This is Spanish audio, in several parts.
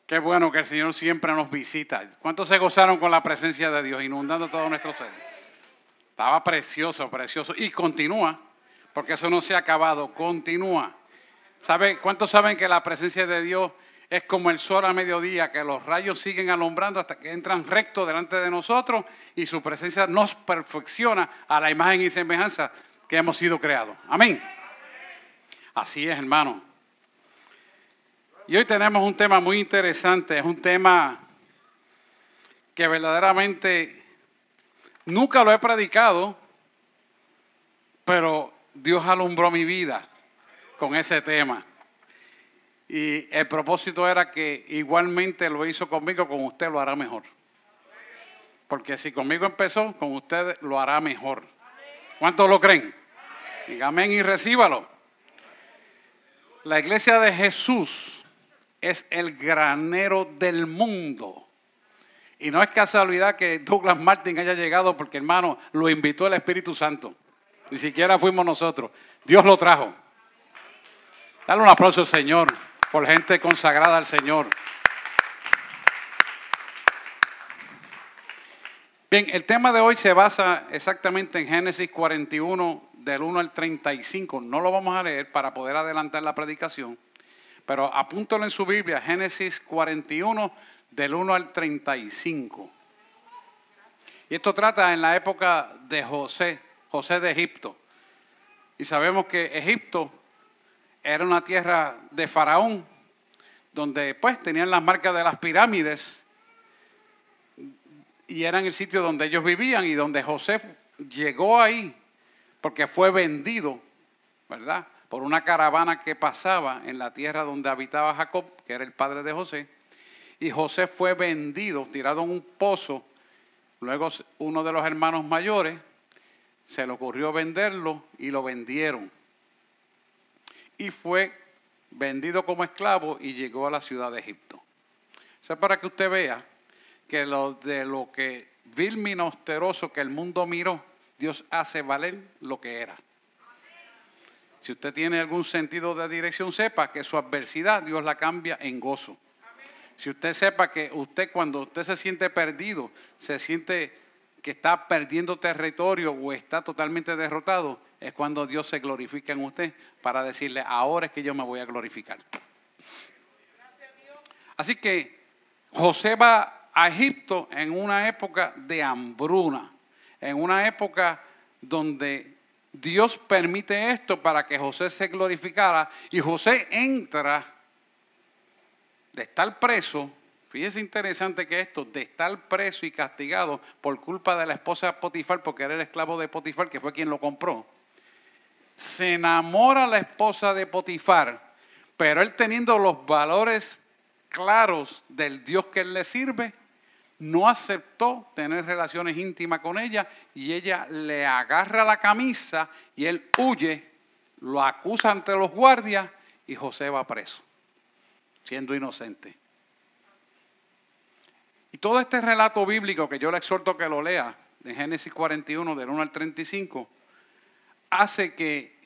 Qué bueno que el Señor siempre nos visita. ¿Cuántos se gozaron con la presencia de Dios inundando todo nuestro ser? Estaba precioso, precioso. Y continúa, porque eso no se ha acabado, continúa. ¿Cuántos saben que la presencia de Dios es como el sol a mediodía, que los rayos siguen alumbrando hasta que entran recto delante de nosotros y su presencia nos perfecciona a la imagen y semejanza que hemos sido creados? Amén. Así es, hermano. Y hoy tenemos un tema muy interesante, es un tema que verdaderamente nunca lo he predicado, pero Dios alumbró mi vida con ese tema. Y el propósito era que igualmente lo hizo conmigo, con usted lo hará mejor. Porque si conmigo empezó, con usted lo hará mejor. ¿Cuántos lo creen? Diga amén y recíbalo. La iglesia de Jesús es el granero del mundo. Y no es casualidad que Douglas Martin haya llegado porque, hermano, lo invitó el Espíritu Santo. Ni siquiera fuimos nosotros. Dios lo trajo. Dale un aplauso al Señor por gente consagrada al Señor. Bien, el tema de hoy se basa exactamente en Génesis 41, del 1 al 35. No lo vamos a leer para poder adelantar la predicación. Pero apúntalo en su Biblia, Génesis 41, del 1 al 35. Y esto trata en la época de José de Egipto. Y sabemos que Egipto era una tierra de Faraón, donde pues tenían las marcas de las pirámides. Y eran el sitio donde ellos vivían y donde José llegó ahí, porque fue vendido, ¿verdad?, por una caravana que pasaba en la tierra donde habitaba Jacob, que era el padre de José. Y José fue vendido, tirado en un pozo. Luego uno de los hermanos mayores se le ocurrió venderlo y lo vendieron. Y fue vendido como esclavo y llegó a la ciudad de Egipto. O sea, para que usted vea que de lo que vil, menesteroso que el mundo miró, Dios hace valer lo que era. Si usted tiene algún sentido de dirección, sepa que su adversidad Dios la cambia en gozo. Si usted sepa que cuando usted se siente perdido, se siente que está perdiendo territorio o está totalmente derrotado, es cuando Dios se glorifica en usted para decirle, ahora es que yo me voy a glorificar. Así que José va a Egipto en una época de hambruna, en una época donde Dios permite esto para que José se glorificara, y José entra de estar preso. Fíjese interesante que esto, de estar preso y castigado por culpa de la esposa de Potifar, porque era el esclavo de Potifar, que fue quien lo compró. Se enamora la esposa de Potifar, pero él, teniendo los valores claros del Dios que él le sirve, no aceptó tener relaciones íntimas con ella, y ella le agarra la camisa y él huye, lo acusa ante los guardias y José va preso, siendo inocente. Y todo este relato bíblico, que yo le exhorto que lo lea, de Génesis 41, del 1 al 35, hace que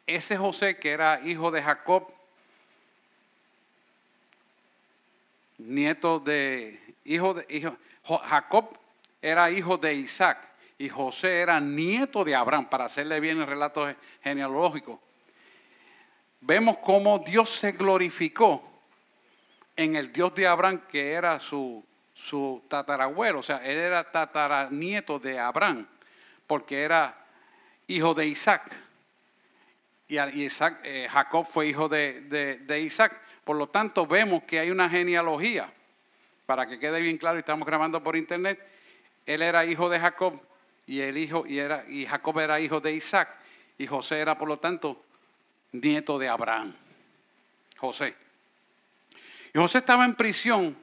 ese José, que era hijo de Jacob, Jacob era hijo de Isaac y José era nieto de Abraham, para hacerle bien el relato genealógico. Vemos cómo Dios se glorificó en el Dios de Abraham, que era su tatarabuelo. O sea, él era tataranieto de Abraham, porque era hijo de Isaac. Y Jacob fue hijo de Isaac. Por lo tanto, vemos que hay una genealogía. Para que quede bien claro, y estamos grabando por internet, él era hijo de Jacob y Jacob era hijo de Isaac, y José era, por lo tanto, nieto de Abraham. José. Y José estaba en prisión,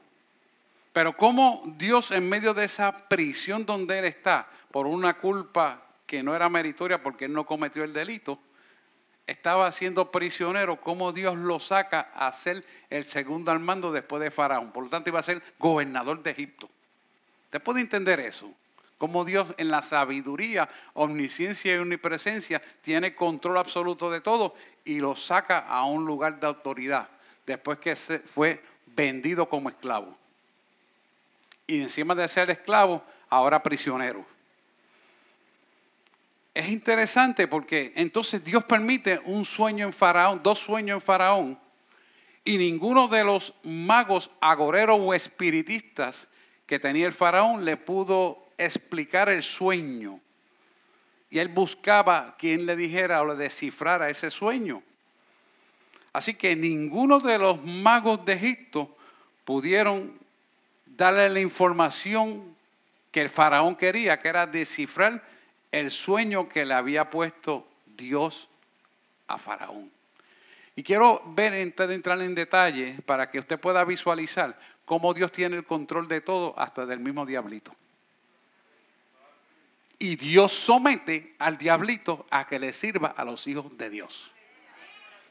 pero como Dios, en medio de esa prisión donde él está, por una culpa que no era meritoria porque él no cometió el delito, estaba siendo prisionero, como Dios lo saca a ser el segundo al mando después de Faraón. Por lo tanto, iba a ser gobernador de Egipto. ¿Usted puede entender eso? Cómo Dios, en la sabiduría, omnisciencia y omnipresencia, tiene control absoluto de todo y lo saca a un lugar de autoridad, después que fue vendido como esclavo. Y encima de ser esclavo, ahora prisionero. Es interesante porque entonces Dios permite un sueño en Faraón, 2 sueños en Faraón, y ninguno de los magos, agoreros o espiritistas que tenía el Faraón le pudo explicar el sueño. Y él buscaba quien le dijera o le descifrara ese sueño. Así que ninguno de los magos de Egipto pudieron darle la información que el Faraón quería, que era descifrar el sueño que le había puesto Dios a Faraón. Y quiero entrar en detalle para que usted pueda visualizar cómo Dios tiene el control de todo, hasta del mismo diablito. Y Dios somete al diablito a que le sirva a los hijos de Dios.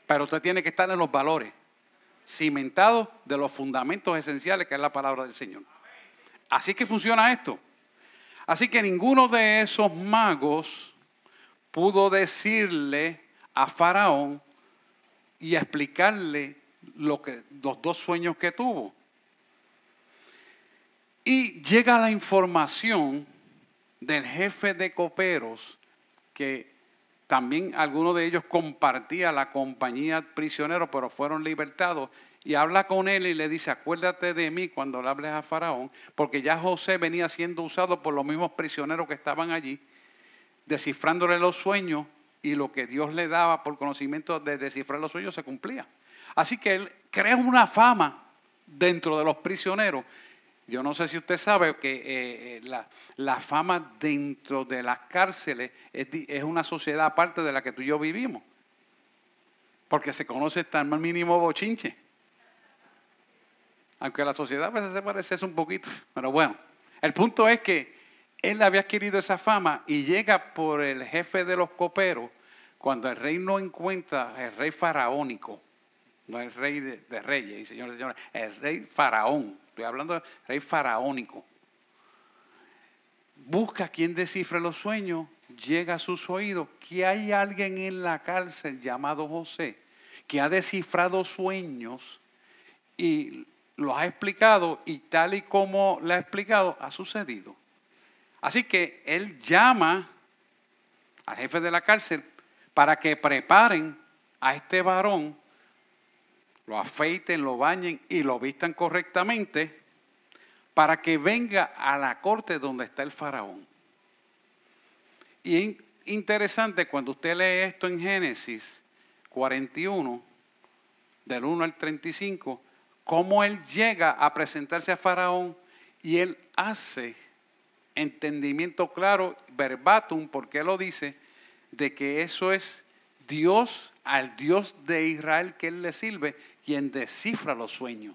Pero usted tiene que estar en los valores, cimentados de los fundamentos esenciales que es la palabra del Señor. Así que funciona esto. Así que ninguno de esos magos pudo decirle a Faraón y explicarle los 2 sueños que tuvo. Y llega la información del jefe de coperos, que también algunos de ellos compartía la compañía prisioneros, pero fueron libertados. Y habla con él y le dice, acuérdate de mí cuando le hables a Faraón, porque ya José venía siendo usado por los mismos prisioneros que estaban allí, descifrándole los sueños, y lo que Dios le daba por conocimiento de descifrar los sueños se cumplía. Así que él crea una fama dentro de los prisioneros. Yo no sé si usted sabe que la fama dentro de las cárceles es una sociedad aparte de la que tú y yo vivimos. Porque se conoce hasta el más mínimo bochinche. Aunque la sociedad a veces se parece eso un poquito. Pero bueno, el punto es que él había adquirido esa fama y llega por el jefe de los coperos cuando el rey no encuentra, el rey faraónico, no el rey de reyes y señores, el rey faraón. Estoy hablando del rey faraónico. Busca quien descifre los sueños, llega a sus oídos que hay alguien en la cárcel llamado José que ha descifrado sueños y los ha explicado, y tal y como le ha explicado, ha sucedido. Así que él llama al jefe de la cárcel para que preparen a este varón, lo afeiten, lo bañen y lo vistan correctamente para que venga a la corte donde está el faraón. Y es interesante cuando usted lee esto en Génesis 41, del 1 al 35, cómo él llega a presentarse a faraón y él hace entendimiento claro, verbatim, porque él lo dice, de que eso es Dios, al Dios de Israel que él le sirve, quien descifra los sueños.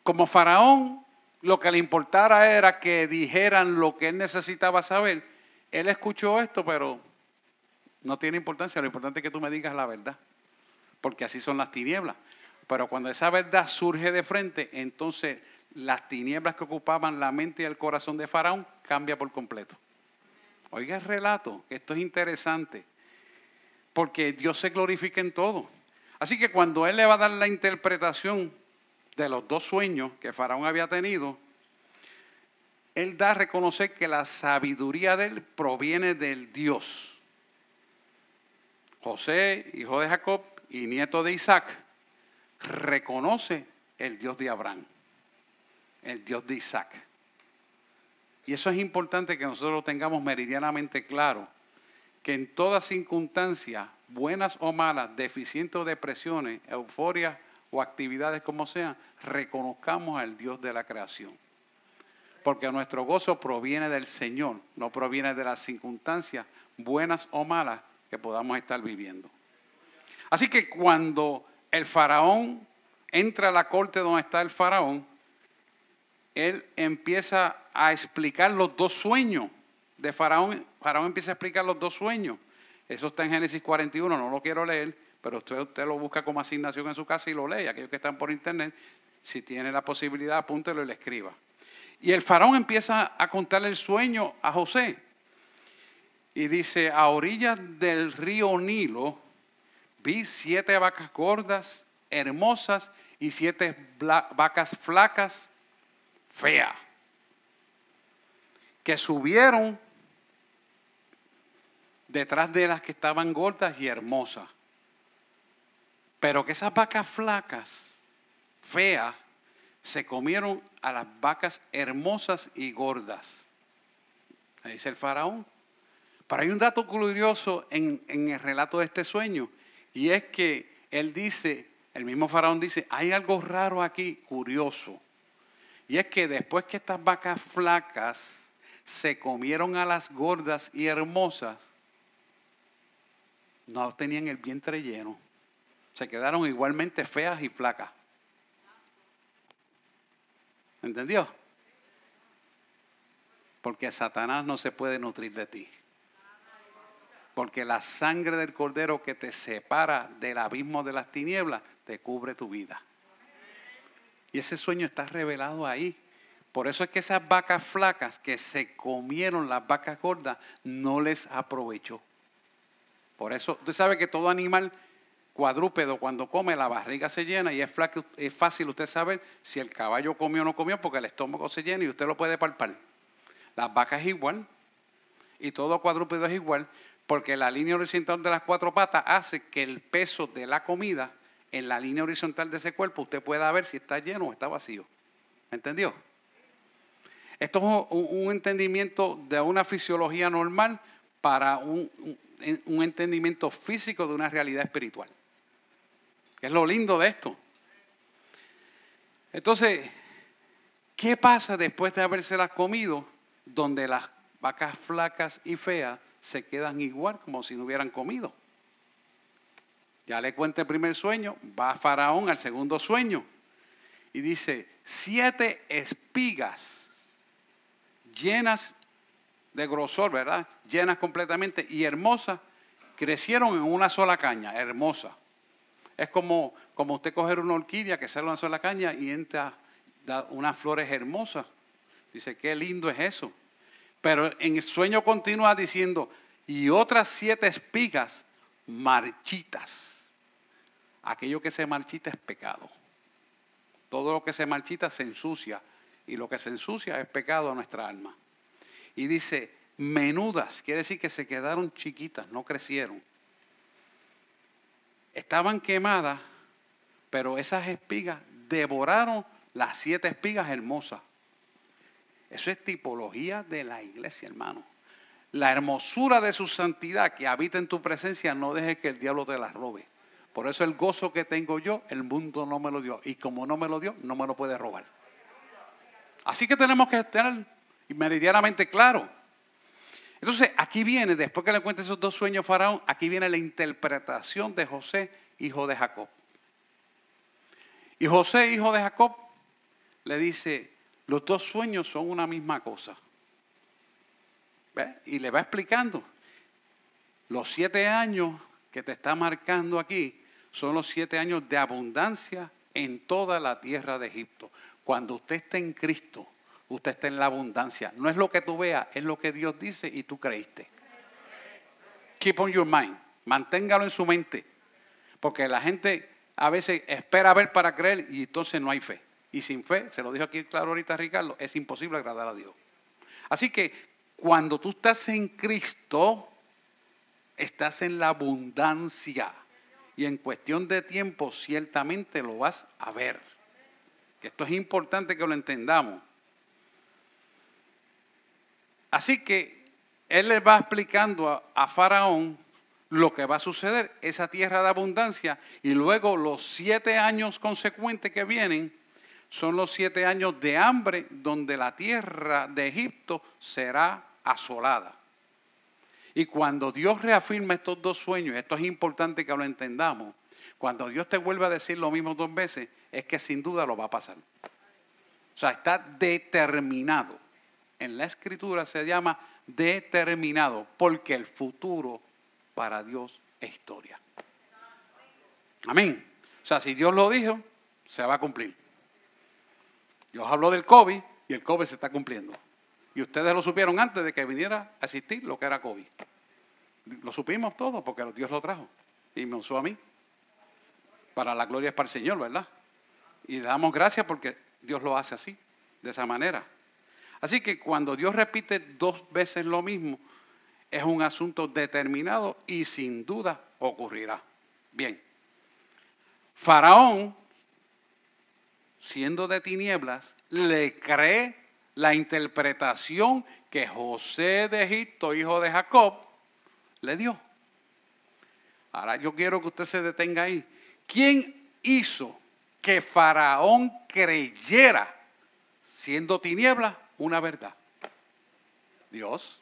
Como faraón, lo que le importara era que dijeran lo que él necesitaba saber. Él escuchó esto, pero no tiene importancia. Lo importante es que tú me digas la verdad, porque así son las tinieblas. Pero cuando esa verdad surge de frente, entonces las tinieblas que ocupaban la mente y el corazón de Faraón cambia por completo. Oiga el relato, que esto es interesante, porque Dios se glorifica en todo. Así que cuando él le va a dar la interpretación de los 2 sueños que Faraón había tenido, él da a reconocer que la sabiduría de él proviene del Dios. José, hijo de Jacob y nieto de Isaac, reconoce el Dios de Abraham, el Dios de Isaac. Y eso es importante que nosotros lo tengamos meridianamente claro, que en todas circunstancias, buenas o malas, deficientes o depresiones, euforia o actividades como sean, reconozcamos al Dios de la creación. Porque nuestro gozo proviene del Señor, no proviene de las circunstancias, buenas o malas, que podamos estar viviendo. Así que cuando el faraón entra a la corte donde está el faraón, él empieza a explicar los 2 sueños de Faraón. Faraón empieza a explicar los 2 sueños. Eso está en Génesis 41, no lo quiero leer, pero usted lo busca como asignación en su casa y lo lee. Aquellos que están por internet, si tiene la posibilidad, apúntelo y le escriba. Y el faraón empieza a contarle el sueño a José. Y dice, a orillas del río Nilo vi 7 vacas gordas hermosas y 7 vacas flacas, feas, que subieron detrás de las que estaban gordas y hermosas. Pero que esas vacas flacas, feas, se comieron a las vacas hermosas y gordas. Ahí dice el faraón. Pero hay un dato curioso en el relato de este sueño, y es que él dice, el mismo faraón dice, hay algo raro aquí, curioso. Y es que después que estas vacas flacas se comieron a las gordas y hermosas, no tenían el vientre lleno. Se quedaron igualmente feas y flacas. ¿Entendió? Porque Satanás no se puede nutrir de ti. Porque la sangre del Cordero que te separa del abismo de las tinieblas te cubre tu vida. Y ese sueño está revelado ahí. Por eso es que esas vacas flacas que se comieron las vacas gordas no les aprovechó. Por eso, usted sabe que todo animal cuadrúpedo cuando come la barriga se llena y es fácil usted saber si el caballo comió o no comió porque el estómago se llena y usted lo puede palpar. Las vacas es igual y todo cuadrúpedo es igual porque la línea horizontal de las 4 patas hace que el peso de la comida en la línea horizontal de ese cuerpo usted pueda ver si está lleno o está vacío. ¿Entendió? Esto es un entendimiento de una fisiología normal para un entendimiento físico de una realidad espiritual. Es lo lindo de esto. Entonces, ¿qué pasa después de habérselas comido? Donde las vacas flacas y feas se quedan igual como si no hubieran comido. Ya le cuento el primer sueño, va Faraón al segundo sueño y dice, 7 espigas llenas de grosor, ¿verdad? Llenas completamente y hermosas, crecieron en una sola caña, hermosa. Es como usted coger una orquídea que sale una sola caña y entra unas flores hermosas. Dice, qué lindo es eso. Pero en el sueño continúa diciendo, y otras 7 espigas marchitas. Aquello que se marchita es pecado. Todo lo que se marchita se ensucia. Y lo que se ensucia es pecado a nuestra alma. Y dice, menudas, quiere decir que se quedaron chiquitas, no crecieron. Estaban quemadas, pero esas espigas devoraron las 7 espigas hermosas. Eso es tipología de la iglesia, hermano. La hermosura de su santidad que habita en tu presencia, no dejes que el diablo te la robe. Por eso el gozo que tengo yo, el mundo no me lo dio. Y como no me lo dio, no me lo puede robar. Así que tenemos que tener meridianamente claro. Entonces, aquí viene, después que le cuente esos 2 sueños Faraón, aquí viene la interpretación de José, hijo de Jacob. Y José, hijo de Jacob, le dice, los 2 sueños son una misma cosa. ¿Ve? Y le va explicando. Los 7 años que te está marcando aquí son los 7 años de abundancia en toda la tierra de Egipto. Cuando usted esté en Cristo, usted está en la abundancia. No es lo que tú veas, es lo que Dios dice y tú creíste. Keep on your mind. Manténgalo en su mente. Porque la gente a veces espera ver para creer y entonces no hay fe. Y sin fe, se lo dijo aquí claro ahorita Ricardo, es imposible agradar a Dios. Así que cuando tú estás en Cristo, estás en la abundancia. Y en cuestión de tiempo ciertamente lo vas a ver. Esto es importante que lo entendamos. Así que él le va explicando a Faraón lo que va a suceder, esa tierra de abundancia, y luego los 7 años consecuentes que vienen son los 7 años de hambre donde la tierra de Egipto será asolada. Y cuando Dios reafirma estos 2 sueños, esto es importante que lo entendamos, cuando Dios te vuelve a decir lo mismo 2 veces, es que sin duda lo va a pasar. O sea, está determinado. En la Escritura se llama determinado, porque el futuro para Dios es historia. Amén. O sea, si Dios lo dijo, se va a cumplir. Dios habló del COVID y el COVID se está cumpliendo. Y ustedes lo supieron antes de que viniera a existir lo que era COVID. Lo supimos todo porque Dios lo trajo y me usó a mí. Para la gloria es para el Señor, ¿verdad? Y le damos gracias porque Dios lo hace así, de esa manera. Así que cuando Dios repite 2 veces lo mismo, es un asunto determinado y sin duda ocurrirá. Bien. Faraón, siendo de tinieblas, le cree la interpretación que José de Egipto, hijo de Jacob, le dio. Ahora yo quiero que usted se detenga ahí. ¿Quién hizo que Faraón creyera, siendo tinieblas, una verdad? Dios,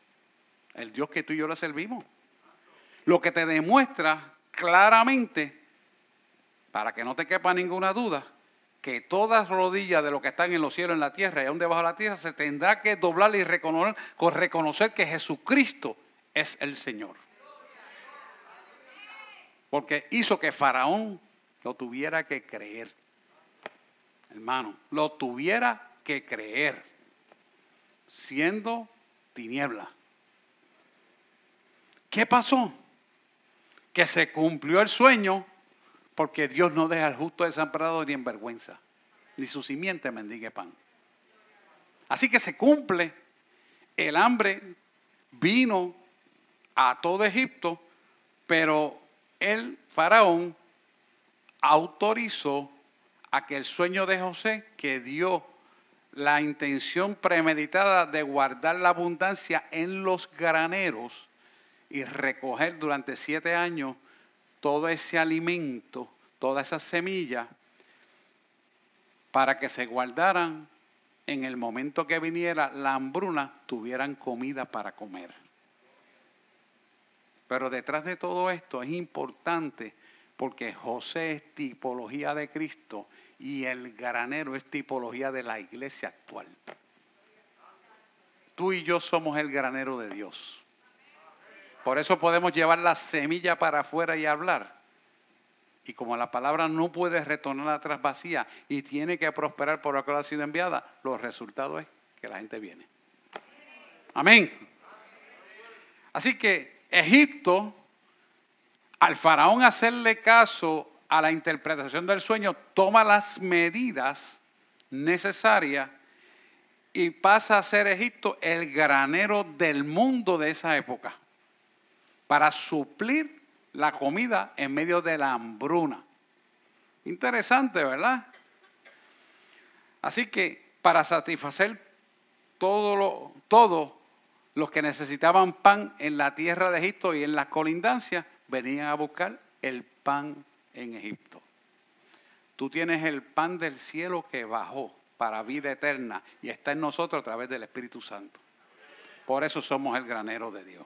el Dios que tú y yo le servimos. Lo que te demuestra claramente, para que no te quepa ninguna duda, que todas rodillas de lo que están en los cielos, en la tierra y aún debajo de la tierra, se tendrá que doblar y reconocer que Jesucristo es el Señor. Porque hizo que Faraón lo tuviera que creer. Hermano, lo tuviera que creer, siendo tiniebla. ¿Qué pasó? Que se cumplió el sueño, porque Dios no deja al justo desamparado ni en vergüenza, ni su simiente mendigue pan. Así que se cumple, el hambre vino a todo Egipto, pero el faraón autorizó a que el sueño de José, que dio la intención premeditada de guardar la abundancia en los graneros y recoger durante 7 años todo ese alimento, toda esa semilla, para que se guardaran en el momento que viniera la hambruna, tuvieran comida para comer. Pero detrás de todo esto es importante, porque José es tipología de Cristo y el granero es tipología de la iglesia actual. Tú y yo somos el granero de Dios. Por eso podemos llevar la semilla para afuera y hablar. Y como la palabra no puede retornar atrás vacía y tiene que prosperar por lo que ha sido enviada, los resultados es que la gente viene. Amén. Así que Egipto, al faraón hacerle caso a la interpretación del sueño, toma las medidas necesarias y pasa a ser Egipto el granero del mundo de esa época, para suplir la comida en medio de la hambruna. Interesante, ¿verdad? Así que para satisfacer todos los que necesitaban pan en la tierra de Egipto y en las colindancias, venían a buscar el pan en Egipto. Tú tienes el pan del cielo que bajó para vida eterna y está en nosotros a través del Espíritu Santo. Por eso somos el granero de Dios.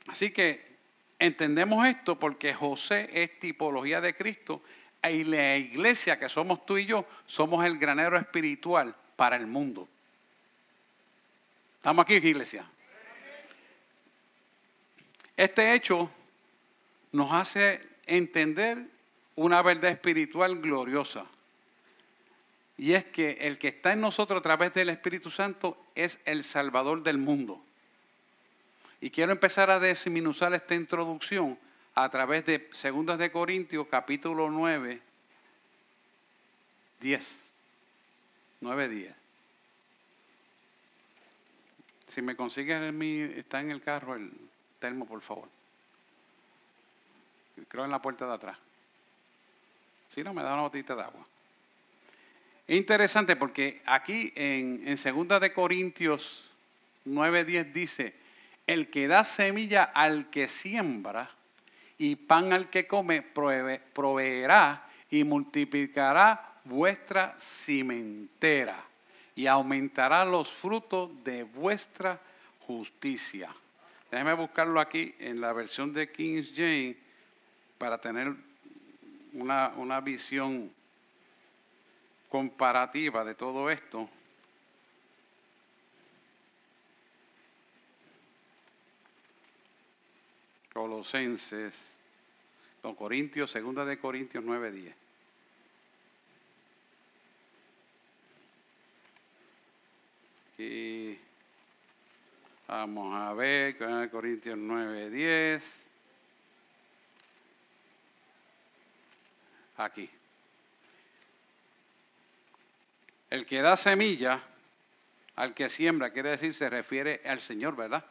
Así que entendemos esto porque José es tipología de Cristo y la iglesia que somos tú y yo somos el granero espiritual para el mundo. ¿Estamos aquí, iglesia? Este hecho nos hace entender una verdad espiritual gloriosa. Y es que el que está en nosotros a través del Espíritu Santo es el Salvador del mundo. Y quiero empezar a desmenuzar esta introducción a través de 2 de Corintios capítulo 9, 10. 9, 10. Si me consigues está en el carro el termo, por favor. Creo en la puerta de atrás. Si no, me da una botita de agua. Es interesante porque aquí en 2 de Corintios 9, 10 dice: el que da semilla al que siembra y pan al que come, proveerá y multiplicará vuestra cimentera y aumentará los frutos de vuestra justicia. Déjeme buscarlo aquí en la versión de King James para tener una visión comparativa de todo esto. Colosenses, Corintios, 2 de Corintios 9, 10. Y vamos a ver, Corintios 9, 10. aquí. El que da semilla al que siembra, quiere decir, se refiere al Señor, ¿verdad?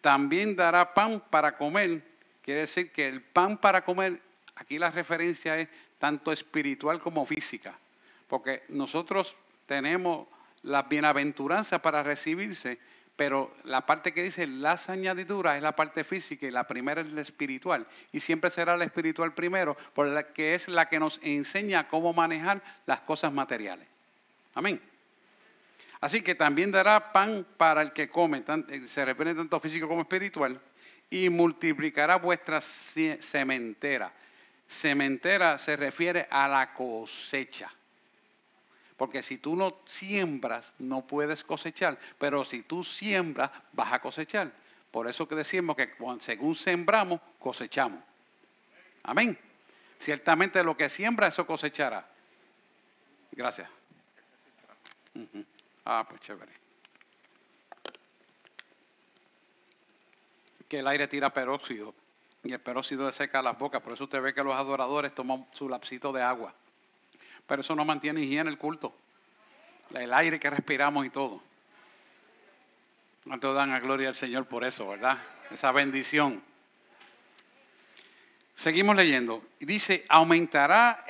También dará pan para comer, quiere decir que el pan para comer, aquí la referencia es tanto espiritual como física, porque nosotros tenemos las bienaventuranzas para recibirse, pero la parte que dice las añadiduras es la parte física y la primera es la espiritual. Y siempre será la espiritual primero, porque es la que nos enseña cómo manejar las cosas materiales. Amén. Así que también dará pan para el que come, se refiere tanto físico como espiritual, y multiplicará vuestra sementera. Sementera se refiere a la cosecha. Porque si tú no siembras, no puedes cosechar. Pero si tú siembras, vas a cosechar. Por eso que decimos que según sembramos, cosechamos. Amén. Ciertamente lo que siembra, eso cosechará. Gracias. Pues chévere. Que el aire tira peróxido. Y el peróxido seca las bocas. Por eso usted ve que los adoradores toman su lapsito de agua. Pero eso no mantiene higiene el culto. El aire que respiramos y todo. ¿Cuánto dan a gloria al Señor por eso, verdad? Esa bendición. Seguimos leyendo. Dice, aumentará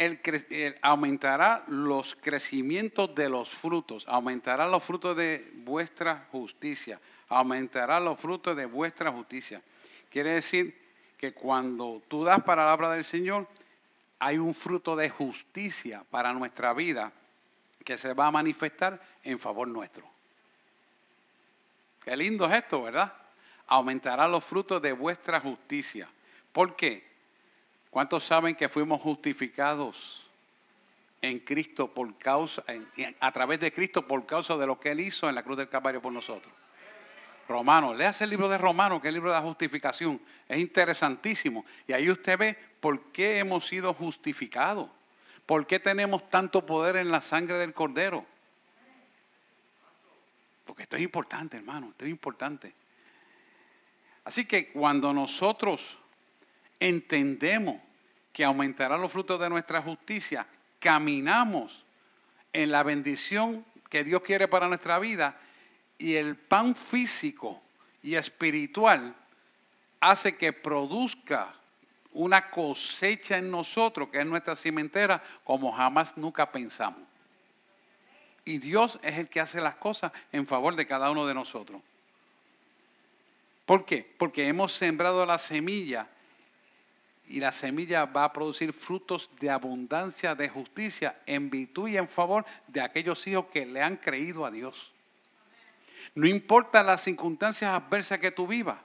los crecimientos de los frutos. Aumentará los frutos de vuestra justicia. Aumentará los frutos de vuestra justicia. Quiere decir que cuando tú das palabra del Señor, hay un fruto de justicia para nuestra vida que se va a manifestar en favor nuestro. Qué lindo es esto, ¿verdad? Aumentará los frutos de vuestra justicia. ¿Por qué? ¿Cuántos saben que fuimos justificados en Cristo a través de Cristo por causa de lo que Él hizo en la cruz del Calvario por nosotros? Romanos, léase el libro de Romanos, que es el libro de la justificación. Es interesantísimo. Y ahí usted ve por qué hemos sido justificados. ¿Por qué tenemos tanto poder en la sangre del Cordero? Porque esto es importante, hermano, esto es importante. Así que cuando nosotros entendemos que aumentará los frutos de nuestra justicia, caminamos en la bendición que Dios quiere para nuestra vida, y el pan físico y espiritual hace que produzca una cosecha en nosotros, que es nuestra cimentera, como jamás nunca pensamos. Y Dios es el que hace las cosas en favor de cada uno de nosotros. ¿Por qué? Porque hemos sembrado la semilla, y la semilla va a producir frutos de abundancia, de justicia, en virtud y en favor de aquellos hijos que le han creído a Dios. No importa las circunstancias adversas que tú vivas,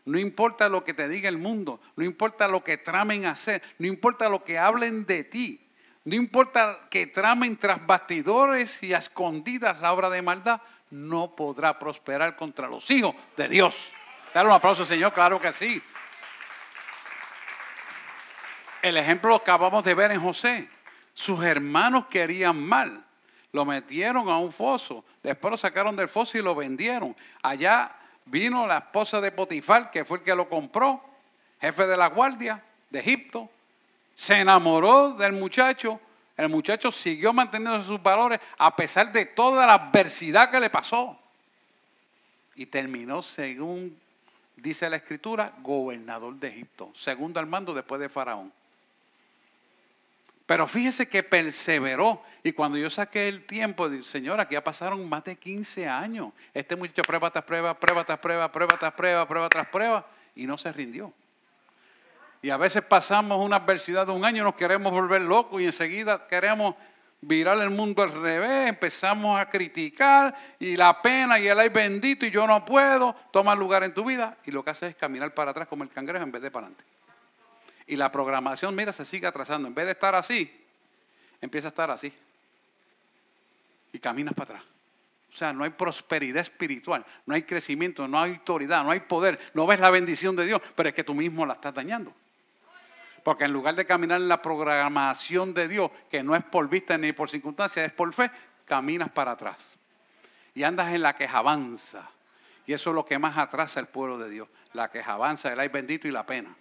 no importa lo que te diga el mundo, no importa lo que tramen hacer, no importa lo que hablen de ti, no importa que tramen tras bastidores y a escondidas la obra de maldad, no podrá prosperar contra los hijos de Dios. Dale un aplauso, Señor, claro que sí. El ejemplo lo acabamos de ver en José. Sus hermanos querían mal. Lo metieron a un foso. Después lo sacaron del foso y lo vendieron. Allá vino la esposa de Potifar, que fue el que lo compró, jefe de la guardia de Egipto. Se enamoró del muchacho. El muchacho siguió manteniendo sus valores a pesar de toda la adversidad que le pasó. Y terminó, según dice la Escritura, gobernador de Egipto. Segundo al mando después de Faraón. Pero fíjese que perseveró. Y cuando yo saqué el tiempo, dije, Señor, aquí ya pasaron más de 15 años. Este muchacho prueba tras prueba, prueba tras prueba, prueba tras prueba, prueba tras prueba. Y no se rindió. Y a veces pasamos una adversidad de un año, nos queremos volver locos y enseguida queremos virar el mundo al revés. Empezamos a criticar y la pena y el ay bendito y yo no puedo toma lugar en tu vida. Y lo que hace es caminar para atrás como el cangrejo en vez de para adelante. Y la programación, mira, se sigue atrasando. En vez de estar así, empieza a estar así. Y caminas para atrás. O sea, no hay prosperidad espiritual, no hay crecimiento, no hay autoridad, no hay poder. No ves la bendición de Dios, pero es que tú mismo la estás dañando. Porque en lugar de caminar en la programación de Dios, que no es por vista ni por circunstancias, es por fe, caminas para atrás. Y andas en la quejabanza. Y eso es lo que más atrasa al pueblo de Dios. La quejabanza, el ay bendito y la pena.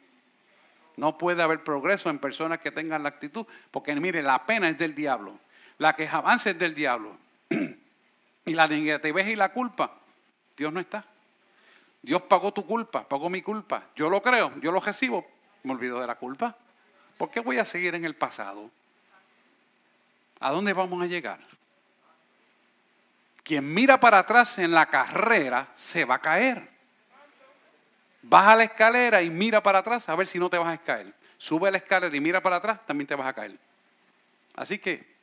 No puede haber progreso en personas que tengan la actitud, porque mire, la pena es del diablo, la quejanza es del diablo, y la negatividad y la culpa, Dios no está. Dios pagó tu culpa, pagó mi culpa. Yo lo creo, yo lo recibo, me olvido de la culpa. ¿Por qué voy a seguir en el pasado? ¿A dónde vamos a llegar? Quien mira para atrás en la carrera se va a caer. Baja la escalera y mira para atrás a ver si no te vas a caer. Sube la escalera y mira para atrás, también te vas a caer. Así que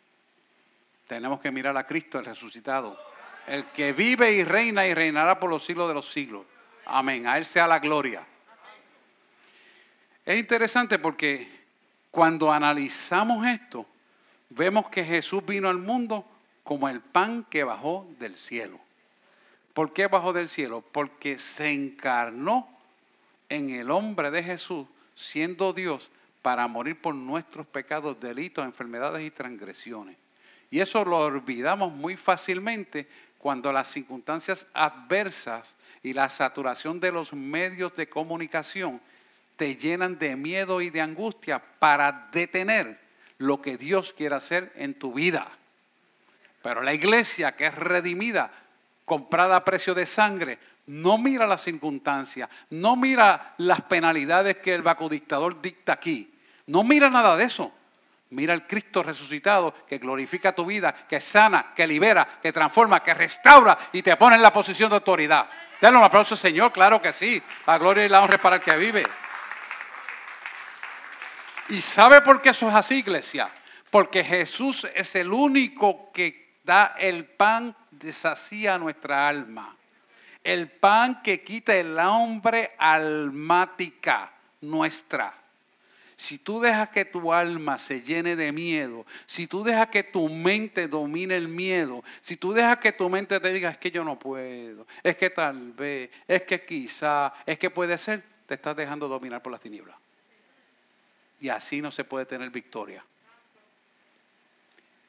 tenemos que mirar a Cristo, el resucitado, el que vive y reinará por los siglos de los siglos. Amén. A Él sea la gloria. Es interesante porque cuando analizamos esto, vemos que Jesús vino al mundo como el pan que bajó del cielo. ¿Por qué bajó del cielo? Porque se encarnó en el hombre de Jesús, siendo Dios, para morir por nuestros pecados, delitos, enfermedades y transgresiones. Y eso lo olvidamos muy fácilmente cuando las circunstancias adversas y la saturación de los medios de comunicación te llenan de miedo y de angustia para detener lo que Dios quiere hacer en tu vida. Pero la iglesia, que es redimida, comprada a precio de sangre, no mira las circunstancias, no mira las penalidades que el vacudictador dicta aquí, no mira nada de eso. Mira al Cristo resucitado que glorifica tu vida, que sana, que libera, que transforma, que restaura y te pone en la posición de autoridad. Denle un aplauso al Señor, claro que sí. La gloria y la honra es para el que vive. ¿Y sabe por qué eso es así, iglesia? Porque Jesús es el único que da el pan que sacía nuestra alma. El pan que quita el hambre almática nuestra. Si tú dejas que tu alma se llene de miedo, si tú dejas que tu mente domine el miedo, si tú dejas que tu mente te diga, es que yo no puedo, es que tal vez, es que quizá, es que puede ser, te estás dejando dominar por las tinieblas. Y así no se puede tener victoria.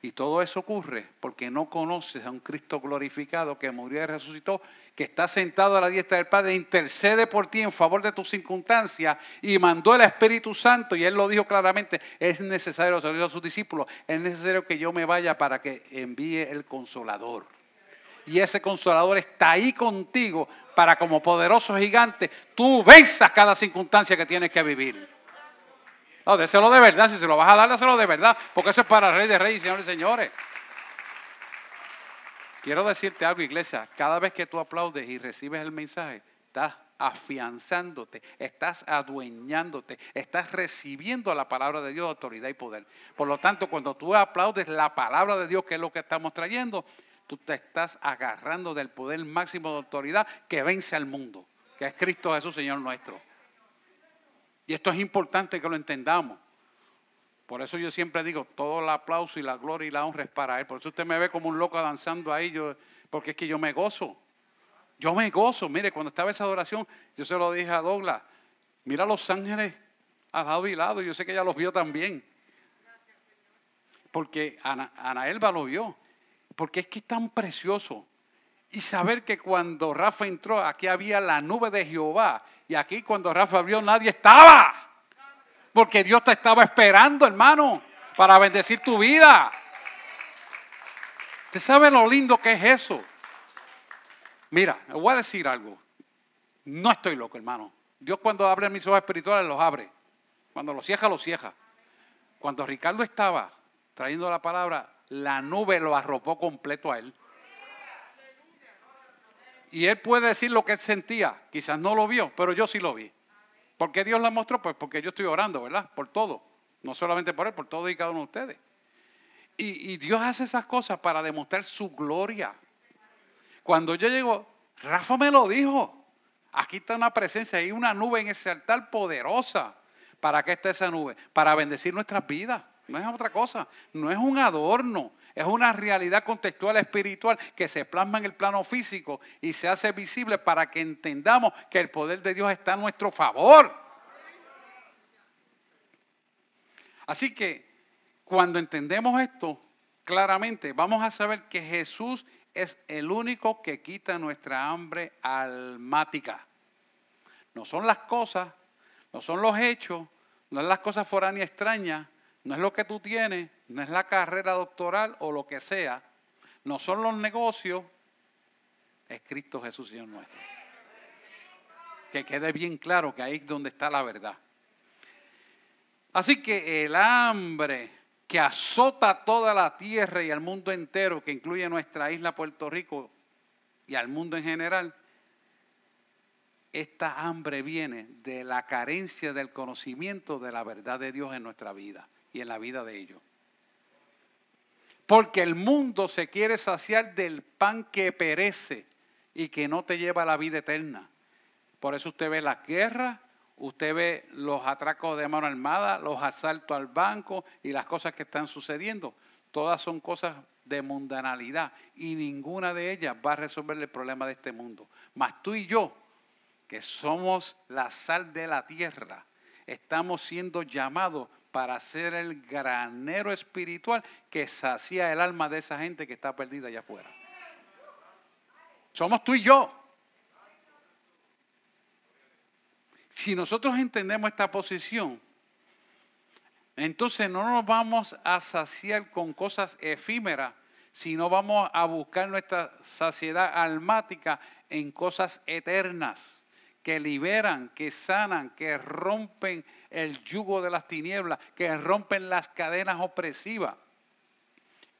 Y todo eso ocurre porque no conoces a un Cristo glorificado que murió y resucitó, que está sentado a la diestra del Padre, intercede por ti en favor de tus circunstancias y mandó el Espíritu Santo. Y Él lo dijo claramente, es necesario, se lo dijo a sus discípulos, es necesario que yo me vaya para que envíe el Consolador. Y ese Consolador está ahí contigo para, como poderoso gigante, tú venzas cada circunstancia que tienes que vivir. No, déselo de verdad, si se lo vas a dar, déselo de verdad, porque eso es para Rey de Reyes y Señores de Señores. Quiero decirte algo, iglesia, cada vez que tú aplaudes y recibes el mensaje, estás afianzándote, estás adueñándote, estás recibiendo la palabra de Dios, autoridad y poder. Por lo tanto, cuando tú aplaudes la palabra de Dios, que es lo que estamos trayendo, tú te estás agarrando del poder máximo de autoridad que vence al mundo, que es Cristo Jesús, Señor nuestro. Y esto es importante que lo entendamos. Por eso yo siempre digo, todo el aplauso y la gloria y la honra es para Él. Por eso usted me ve como un loco danzando ahí, porque es que yo me gozo. Yo me gozo. Mire, cuando estaba esa adoración, yo se lo dije a Douglas, mira a los ángeles al lado y lado. Yo sé que ella los vio también. Porque Ana Elba lo vio. Porque es que es tan precioso. Y saber que cuando Rafa entró, aquí había la nube de Jehová. Y aquí cuando Rafa vio, nadie estaba. Porque Dios te estaba esperando, hermano, para bendecir tu vida. ¿Usted sabe lo lindo que es eso? Mira, le voy a decir algo. No estoy loco, hermano. Dios cuando abre mis ojos espirituales, los abre. Cuando los cierra, los cierra. Cuando Ricardo estaba trayendo la palabra, la nube lo arropó completo a él. Y él puede decir lo que él sentía. Quizás no lo vio, pero yo sí lo vi. ¿Por qué Dios la mostró? Pues porque yo estoy orando, ¿verdad? Por todo. No solamente por él, por todos y cada uno de ustedes. Y Dios hace esas cosas para demostrar su gloria. Cuando yo llego, Rafa me lo dijo. Aquí está una presencia, hay una nube en ese altar poderosa. ¿Para qué está esa nube? Para bendecir nuestras vidas. No es otra cosa. No es un adorno. Es una realidad contextual espiritual que se plasma en el plano físico y se hace visible para que entendamos que el poder de Dios está a nuestro favor. Así que cuando entendemos esto claramente, vamos a saber que Jesús es el único que quita nuestra hambre almática. No son las cosas, no son los hechos, no es las cosas foráneas extrañas, no es lo que tú tienes, no es la carrera doctoral o lo que sea, no son los negocios, es Cristo Jesús, Señor nuestro. Que quede bien claro que ahí es donde está la verdad. Así que el hambre que azota toda la tierra y al mundo entero, que incluye nuestra isla Puerto Rico y al mundo en general, esta hambre viene de la carencia del conocimiento de la verdad de Dios en nuestra vida y en la vida de ellos. Porque el mundo se quiere saciar del pan que perece y que no te lleva a la vida eterna. Por eso usted ve las guerras, usted ve los atracos de mano armada, los asaltos al banco y las cosas que están sucediendo. Todas son cosas de mundanalidad y ninguna de ellas va a resolver el problema de este mundo. Mas tú y yo, que somos la sal de la tierra, estamos siendo llamados para ser el granero espiritual que sacia el alma de esa gente que está perdida allá afuera. Somos tú y yo. Si nosotros entendemos esta posición, entonces no nos vamos a saciar con cosas efímeras, sino vamos a buscar nuestra saciedad almática en cosas eternas, que liberan, que sanan, que rompen el yugo de las tinieblas, que rompen las cadenas opresivas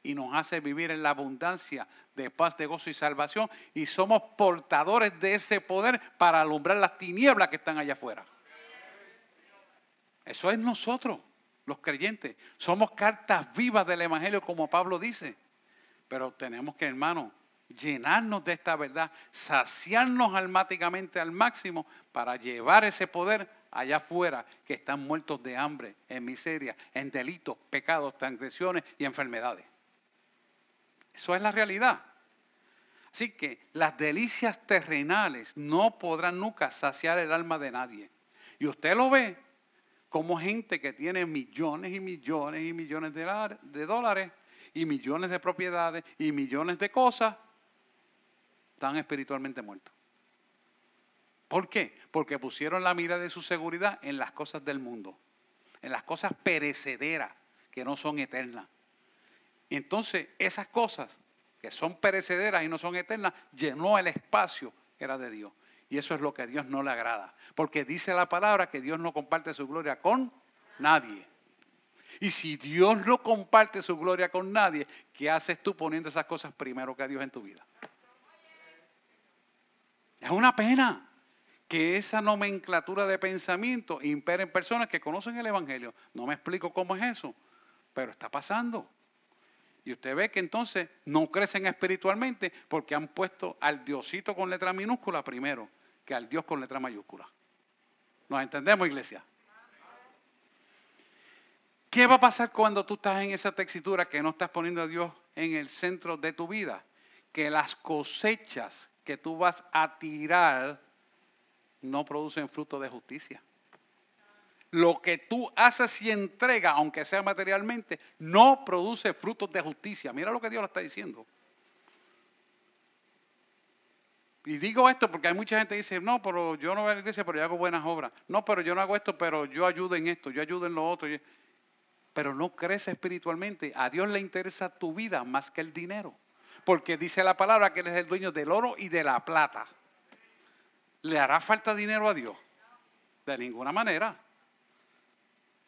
y nos hace vivir en la abundancia de paz, de gozo y salvación, y somos portadores de ese poder para alumbrar las tinieblas que están allá afuera. Eso es nosotros, los creyentes. Somos cartas vivas del Evangelio, como Pablo dice. Pero tenemos que, hermano, llenarnos de esta verdad, saciarnos almáticamente al máximo para llevar ese poder allá afuera, que están muertos de hambre, en miseria, en delitos, pecados, transgresiones y enfermedades. Eso es la realidad. Así que las delicias terrenales no podrán nunca saciar el alma de nadie. Y usted lo ve como gente que tiene millones y millones y millones de dólares y millones de propiedades y millones de cosas, están espiritualmente muertos. ¿Por qué? Porque pusieron la mira de su seguridad en las cosas del mundo, en las cosas perecederas que no son eternas. Entonces, esas cosas que son perecederas y no son eternas, llenó el espacio que era de Dios. Y eso es lo que a Dios no le agrada. Porque dice la palabra que Dios no comparte su gloria con nadie. Y si Dios no comparte su gloria con nadie, ¿qué haces tú poniendo esas cosas primero que a Dios en tu vida? Es una pena que esa nomenclatura de pensamiento impere en personas que conocen el Evangelio. No me explico cómo es eso, pero está pasando. Y usted ve que entonces no crecen espiritualmente porque han puesto al Diosito con letra minúscula primero que al Dios con letra mayúscula. ¿Nos entendemos, iglesia? ¿Qué va a pasar cuando tú estás en esa tesitura que no estás poniendo a Dios en el centro de tu vida? Que las cosechas que tú vas a tirar no producen fruto de justicia. Lo que tú haces y entregas, aunque sea materialmente, no produce frutos de justicia. Mira lo que Dios le está diciendo. Y digo esto porque hay mucha gente que dice, no, pero yo no voy a la iglesia, pero yo hago buenas obras. No, pero yo no hago esto, pero yo ayudo en esto, yo ayudo en lo otro. Pero no crece espiritualmente. A Dios le interesa tu vida más que el dinero. Porque dice la palabra que Él es el dueño del oro y de la plata. ¿Le hará falta dinero a Dios? De ninguna manera.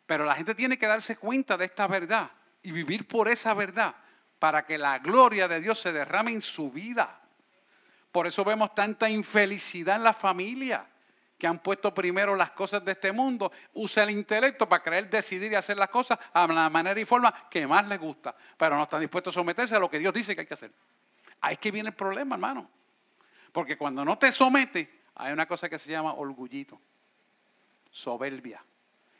Pero la gente tiene que darse cuenta de esta verdad y vivir por esa verdad para que la gloria de Dios se derrame en su vida. Por eso vemos tanta infelicidad en la familia, que han puesto primero las cosas de este mundo, usa el intelecto para querer decidir y hacer las cosas a la manera y forma que más les gusta, pero no están dispuestos a someterse a lo que Dios dice que hay que hacer. Ahí es que viene el problema, hermano. Porque cuando no te sometes, hay una cosa que se llama orgullito, soberbia,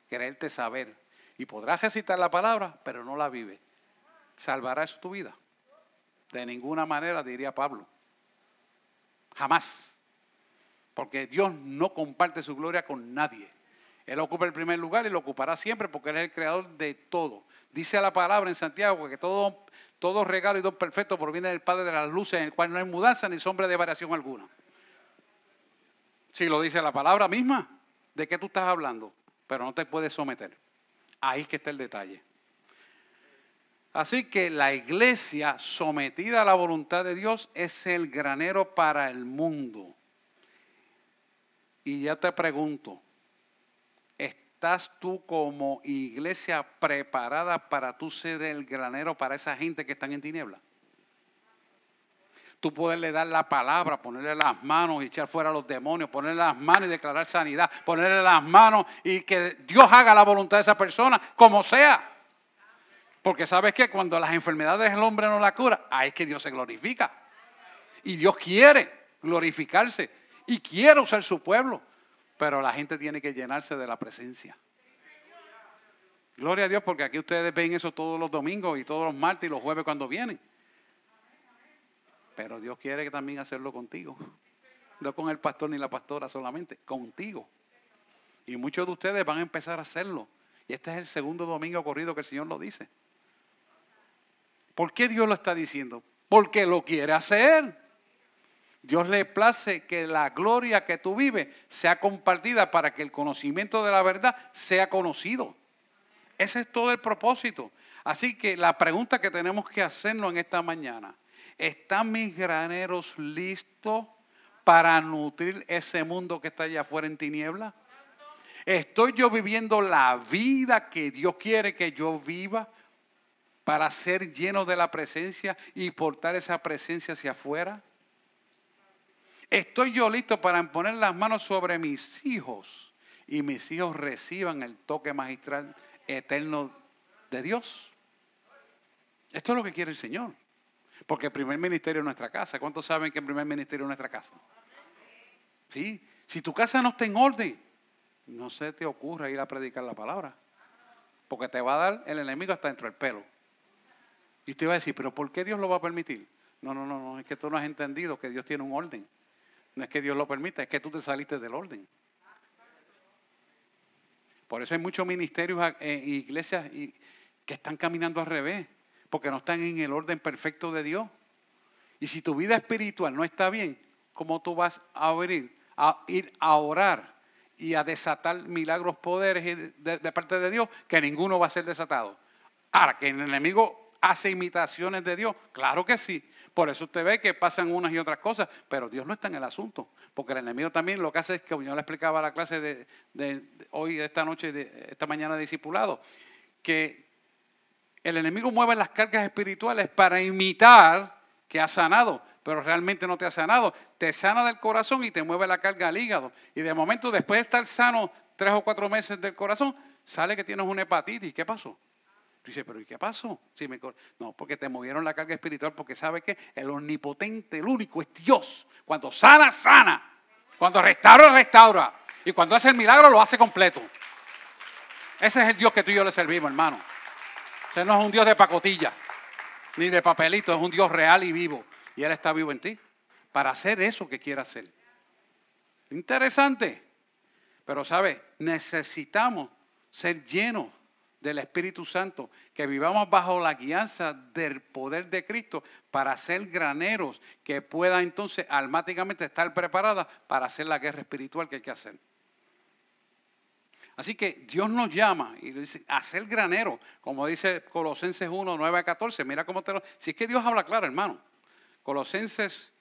quererte saber. Y podrás recitar la palabra, pero no la vives. ¿Salvará eso tu vida? De ninguna manera, diría Pablo. Jamás. Porque Dios no comparte su gloria con nadie. Él ocupa el primer lugar y lo ocupará siempre porque Él es el creador de todo. Dice la palabra en Santiago que todo regalo y don perfecto proviene del Padre de las luces, en el cual no hay mudanza ni sombra de variación alguna. Si lo dice la palabra misma, ¿de qué tú estás hablando? pero no te puedes someter. Ahí es que está el detalle. Así que la iglesia sometida a la voluntad de Dios es el granero para el mundo. Y ya te pregunto, ¿estás tú como iglesia preparada para tú ser el granero para esa gente que están en tinieblas? Tú poderle dar la palabra, ponerle las manos y echar fuera a los demonios, ponerle las manos y declarar sanidad, ponerle las manos y que Dios haga la voluntad de esa persona, como sea. Porque ¿sabes qué? Cuando las enfermedades el hombre no la cura, ahí es que Dios se glorifica. Y Dios quiere glorificarse y quiere usar su pueblo. Pero la gente tiene que llenarse de la presencia. Gloria a Dios, porque aquí ustedes ven eso todos los domingos y todos los martes y los jueves cuando vienen. Pero Dios quiere también hacerlo contigo. No con el pastor ni la pastora solamente, contigo. Y muchos de ustedes van a empezar a hacerlo. Y este es el segundo domingo corrido que el Señor lo dice. ¿Por qué Dios lo está diciendo? Porque lo quiere hacer. Dios le place que la gloria que tú vives sea compartida para que el conocimiento de la verdad sea conocido. Ese es todo el propósito. Así que la pregunta que tenemos que hacernos en esta mañana: ¿están mis graneros listos para nutrir ese mundo que está allá afuera en tinieblas? ¿Estoy yo viviendo la vida que Dios quiere que yo viva para ser lleno de la presencia y portar esa presencia hacia afuera? ¿Estoy yo listo para poner las manos sobre mis hijos y mis hijos reciban el toque magistral eterno de Dios? Esto es lo que quiere el Señor. Porque el primer ministerio es nuestra casa. ¿Cuántos saben que el primer ministerio es nuestra casa? ¿Sí? Si tu casa no está en orden, no se te ocurra ir a predicar la palabra. Porque te va a dar el enemigo hasta dentro del pelo. Y usted va a decir, ¿pero por qué Dios lo va a permitir? No, es que tú no has entendido que Dios tiene un orden. No es que Dios lo permita, es que tú te saliste del orden. Por eso hay muchos ministerios e iglesias que están caminando al revés, porque no están en el orden perfecto de Dios. Y si tu vida espiritual no está bien, ¿cómo tú vas a ir a orar y a desatar milagros, poderes de parte de Dios, que ninguno va a ser desatado? Ahora, que el enemigo hace imitaciones de Dios, claro que sí. Por eso usted ve que pasan unas y otras cosas, pero Dios no está en el asunto. Porque el enemigo también lo que hace es que, yo le explicaba la clase de hoy, esta noche, esta mañana de discipulado, que el enemigo mueve las cargas espirituales para imitar que ha sanado, pero realmente no te ha sanado. Te sana del corazón y te mueve la carga al hígado. Y de momento, después de estar sano 3 o 4 meses del corazón, sale que tienes una hepatitis. ¿Qué pasó? Dice, ¿pero y qué pasó? Sí, no, porque te movieron la carga espiritual, porque ¿sabe qué? El omnipotente, el único, es Dios. Cuando sana, sana. Cuando restaura, restaura. Y cuando hace el milagro, lo hace completo. Ese es el Dios que tú y yo le servimos, hermano. Ese no es un Dios de pacotilla, ni de papelito, es un Dios real y vivo. Y Él está vivo en ti, para hacer eso que quiere hacer. Interesante. Pero, ¿sabe? Necesitamos ser llenos del Espíritu Santo, que vivamos bajo la guianza del poder de Cristo para ser graneros que puedan entonces almáticamente estar preparadas para hacer la guerra espiritual que hay que hacer. Así que Dios nos llama y dice a ser granero, como dice Colosenses 1, 9 a 14. Mira cómo si es que Dios habla claro, hermano. Colosenses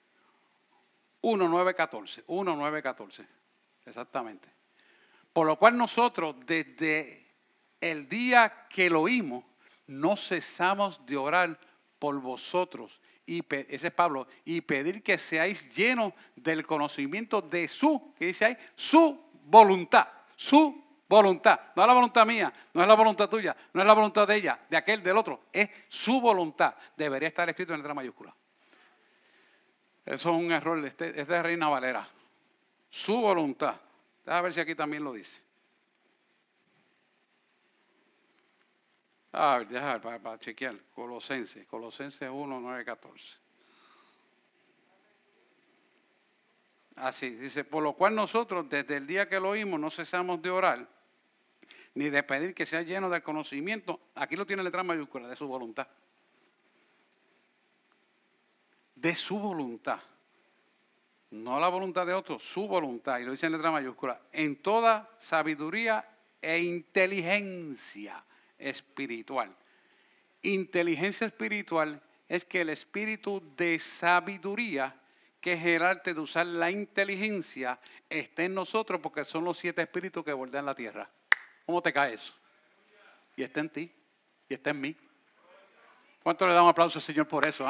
1, 9, 14. 1, 9, 14. Exactamente. Por lo cual nosotros desde el día que lo oímos, no cesamos de orar por vosotros. Ese es Pablo. Y pedir que seáis llenos del conocimiento de ¿qué dice ahí? Su voluntad. Su voluntad. No es la voluntad mía, no es la voluntad tuya, no es la voluntad de ella, de aquel, del otro. Es su voluntad. Debería estar escrito en letra mayúscula. Eso es un error. Es de Reina Valera. Su voluntad. Déjame ver si aquí también lo dice. Déjame ver para chequear. Colosenses 1, 9, 14. Así, dice, por lo cual nosotros desde el día que lo oímos no cesamos de orar, ni de pedir que sea lleno del conocimiento. Aquí lo tiene en letra mayúscula, de su voluntad. De su voluntad. No la voluntad de otros, su voluntad. Y lo dice en letra mayúscula. En toda sabiduría e inteligencia espiritual. Inteligencia espiritual es que el espíritu de sabiduría, que es el arte de usar la inteligencia, esté en nosotros porque son los 7 espíritus que bordean la tierra. ¿Cómo te cae eso? Y está en ti, y está en mí. ¿Cuánto le damos aplauso al Señor por eso?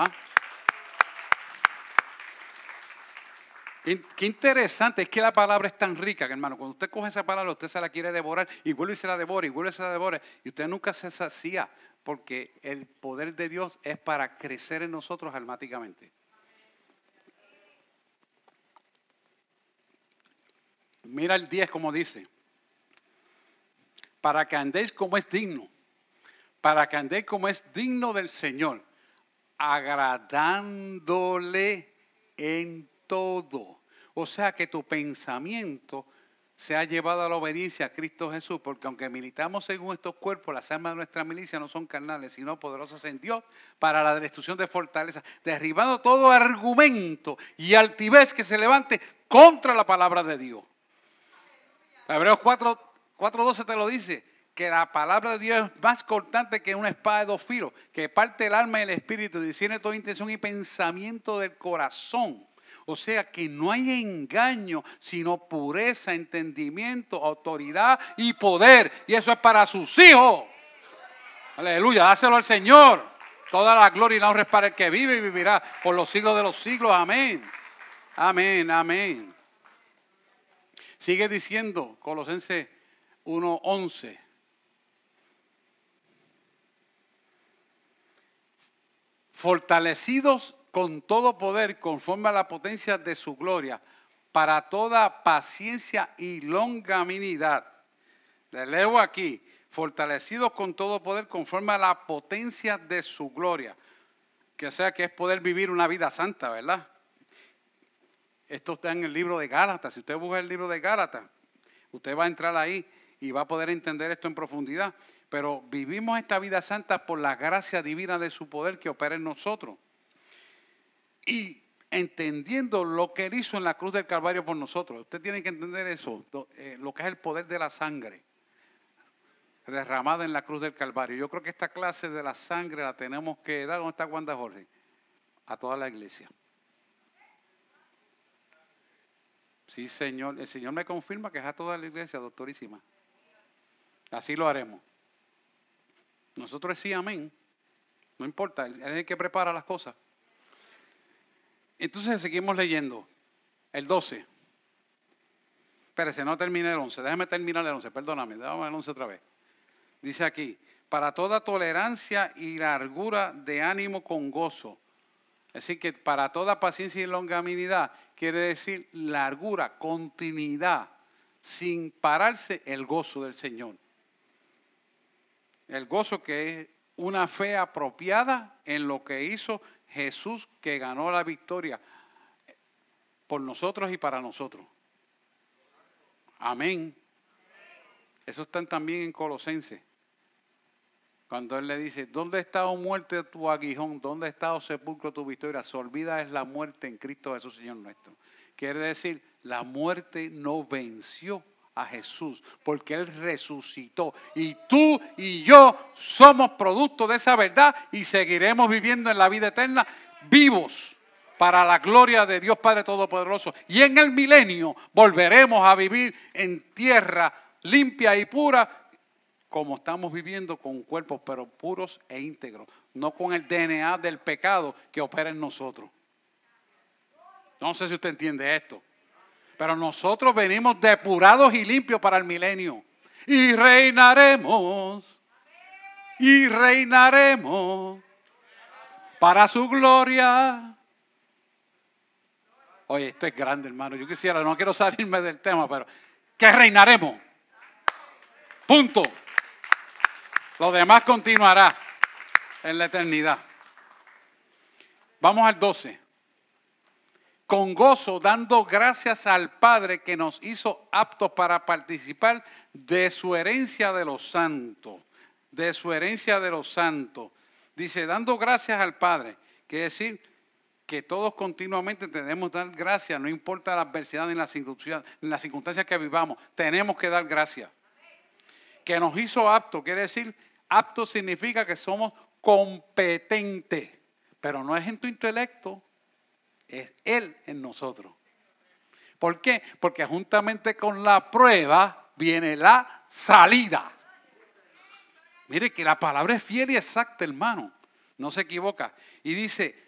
Qué interesante, es que la palabra es tan rica, que hermano, cuando usted coge esa palabra, usted se la quiere devorar y vuelve y se la devora y vuelve y se la devora y usted nunca se sacía, porque el poder de Dios es para crecer en nosotros almáticamente. Mira el 10 como dice, para que andéis como es digno, para que andéis como es digno del Señor, agradándole en todo. O sea que tu pensamiento se ha llevado a la obediencia a Cristo Jesús, porque aunque militamos según estos cuerpos, las armas de nuestra milicia no son carnales, sino poderosas en Dios para la destrucción de fortalezas, derribando todo argumento y altivez que se levante contra la palabra de Dios. Hebreos 4:12 te lo dice, que la palabra de Dios es más cortante que una espada de 2 filos, que parte el alma y el espíritu, discierne toda intención y pensamiento del corazón. O sea que no hay engaño, sino pureza, entendimiento, autoridad y poder. Y eso es para sus hijos. Aleluya, dáselo al Señor. Toda la gloria y la honra es para el que vive y vivirá por los siglos de los siglos. Amén. Amén, amén. Sigue diciendo Colosenses 1:11. Fortalecidos con todo poder conforme a la potencia de su gloria, para toda paciencia y longanimidad. Le leo aquí, fortalecidos con todo poder conforme a la potencia de su gloria. Que sea que es poder vivir una vida santa, ¿verdad? Esto está en el libro de Gálatas. Si usted busca el libro de Gálatas, usted va a entrar ahí y va a poder entender esto en profundidad. Pero vivimos esta vida santa por la gracia divina de su poder que opera en nosotros. Y entendiendo lo que Él hizo en la cruz del Calvario por nosotros. Usted tiene que entender eso, lo que es el poder de la sangre derramada en la cruz del Calvario. Yo creo que esta clase de la sangre la tenemos que dar. ¿Dónde está Wanda Jorge? A toda la iglesia. Sí, Señor. El Señor me confirma que es a toda la iglesia, doctorísima. Así lo haremos. Nosotros sí, amén. No importa, Él es el que prepara las cosas. Entonces seguimos leyendo. El 12. Espérese, no terminé el 11. Déjame terminar el 11, perdóname. Déjame el 11 otra vez. Dice aquí, para toda tolerancia y largura de ánimo con gozo. Es decir, que para toda paciencia y longanimidad quiere decir largura, continuidad, sin pararse el gozo del Señor. El gozo que es una fe apropiada en lo que hizo Jesús, que ganó la victoria por nosotros y para nosotros. Amén. Eso está también en Colosenses. Cuando Él le dice, ¿dónde está, oh muerte, tu aguijón? ¿Dónde está, oh sepulcro, tu victoria? Se olvida es la muerte en Cristo Jesús, Señor nuestro. Quiere decir, la muerte no venció a Jesús, porque Él resucitó. Y tú y yo somos producto de esa verdad y seguiremos viviendo en la vida eterna, vivos, para la gloria de Dios Padre Todopoderoso. Y en el milenio volveremos a vivir en tierra limpia y pura, como estamos viviendo, con cuerpos pero puros e íntegros, no con el DNA del pecado que opera en nosotros. No sé si usted entiende esto, pero nosotros venimos depurados y limpios para el milenio y reinaremos para su gloria. Oye, esto es grande, hermano. Yo quisiera, no quiero salirme del tema, pero que reinaremos. Punto. Lo demás continuará en la eternidad. Vamos al 12. Con gozo, dando gracias al Padre que nos hizo aptos para participar de su herencia de los santos. De su herencia de los santos. Dice, dando gracias al Padre. Quiere decir que todos continuamente tenemos que dar gracias, no importa la adversidad ni las circunstancias que vivamos. Tenemos que dar gracias. Que nos hizo apto, quiere decir, apto significa que somos competentes. Pero no es en tu intelecto, es Él en nosotros. ¿Por qué? Porque juntamente con la prueba viene la salida. Mire que la palabra es fiel y exacta, hermano. No se equivoca. Y dice,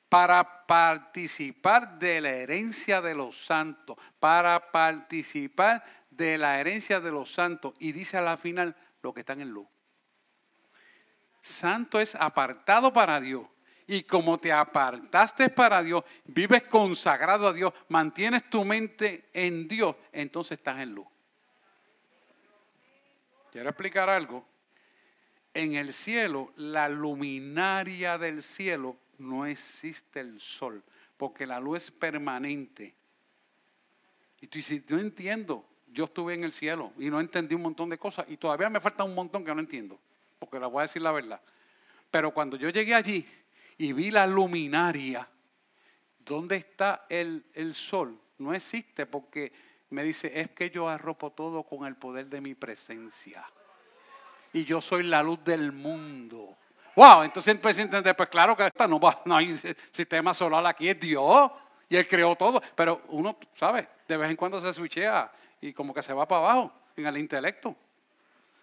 para participar de la herencia de los santos. Para participar de la herencia de los santos. Y dice a la final, los que están en luz. Santo es apartado para Dios. Y como te apartaste para Dios, vives consagrado a Dios, mantienes tu mente en Dios, entonces estás en luz. Quiero explicar algo. En el cielo, la luminaria del cielo, no existe el sol, porque la luz es permanente. Y tú dices, no entiendo, yo estuve en el cielo y no entendí un montón de cosas y todavía me falta un montón que no entiendo, porque la voy a decir la verdad. Pero cuando yo llegué allí y vi la luminaria, ¿dónde está el sol? No existe, porque me dice, es que yo arropo todo con el poder de mi presencia. Y yo soy la luz del mundo. Wow, entonces empecé a entender, pues claro que no hay sistema solar aquí, es Dios. Y Él creó todo. Pero uno, ¿sabe? De vez en cuando se switchea y como que se va para abajo en el intelecto.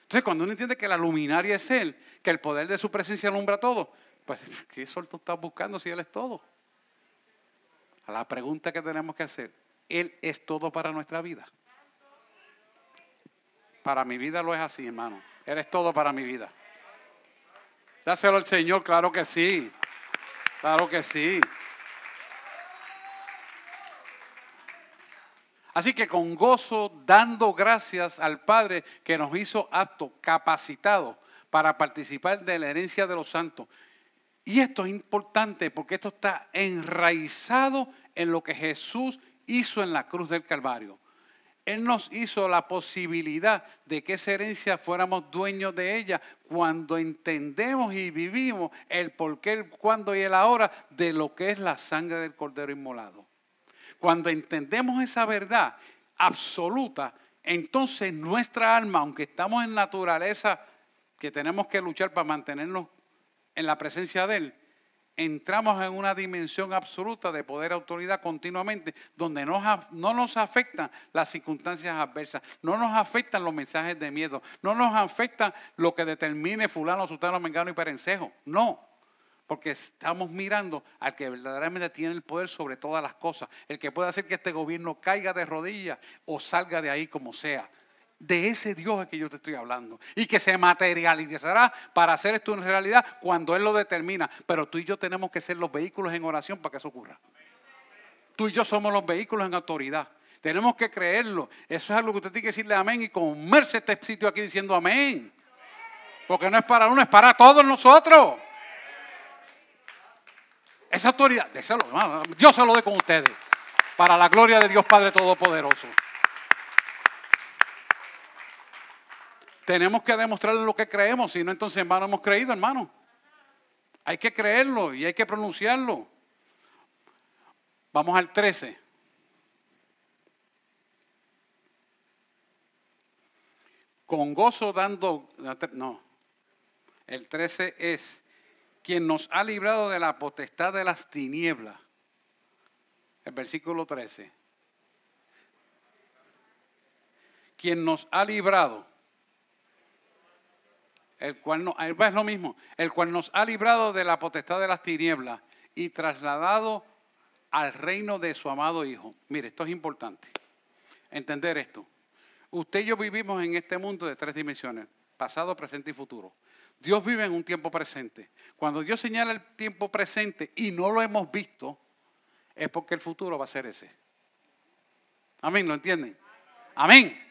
Entonces cuando uno entiende que la luminaria es Él, que el poder de su presencia alumbra todo, pues ¿qué sol tú estás buscando si Él es todo? La pregunta que tenemos que hacer, ¿Él es todo para nuestra vida? Para mi vida lo es así, hermano. Él es todo para mi vida. Dáselo al Señor, claro que sí. Claro que sí. Así que con gozo, dando gracias al Padre que nos hizo aptos, capacitados para participar de la herencia de los santos. Y esto es importante porque esto está enraizado en lo que Jesús hizo en la cruz del Calvario. Él nos hizo la posibilidad de que esa herencia fuéramos dueños de ella cuando entendemos y vivimos el porqué, el cuándo y el ahora de lo que es la sangre del Cordero inmolado. Cuando entendemos esa verdad absoluta, entonces nuestra alma, aunque estamos en naturaleza que tenemos que luchar para mantenernos en la presencia de Él, entramos en una dimensión absoluta de poder y autoridad continuamente, donde no nos afectan las circunstancias adversas, no nos afectan los mensajes de miedo, no nos afectan lo que determine fulano, sutano, mengano y perencejo. No, porque estamos mirando al que verdaderamente tiene el poder sobre todas las cosas, el que puede hacer que este gobierno caiga de rodillas o salga de ahí como sea. De ese Dios es que yo te estoy hablando y que se materializará para hacer esto en realidad cuando Él lo determina. Pero tú y yo tenemos que ser los vehículos en oración para que eso ocurra. Tú y yo somos los vehículos en autoridad. Tenemos que creerlo. Eso es algo que usted tiene que decirle amén y comerse este sitio aquí diciendo amén. Porque no es para uno, es para todos nosotros. Esa autoridad, Dios se lo dé con ustedes. Para la gloria de Dios Padre Todopoderoso. Tenemos que demostrarle lo que creemos, si no entonces en vano hemos creído, hermano. Hay que creerlo y hay que pronunciarlo. Vamos al 13. Con gozo dando, no, el 13 es quien nos ha librado de la potestad de las tinieblas. El versículo 13. Quien nos ha librado. El cual no, es lo mismo, el cual nos ha librado de la potestad de las tinieblas y trasladado al reino de su amado Hijo. Mire, esto es importante, entender esto. Usted y yo vivimos en este mundo de 3 dimensiones, pasado, presente y futuro. Dios vive en un tiempo presente. Cuando Dios señala el tiempo presente y no lo hemos visto, es porque el futuro va a ser ese. Amén, ¿lo entienden? Amén.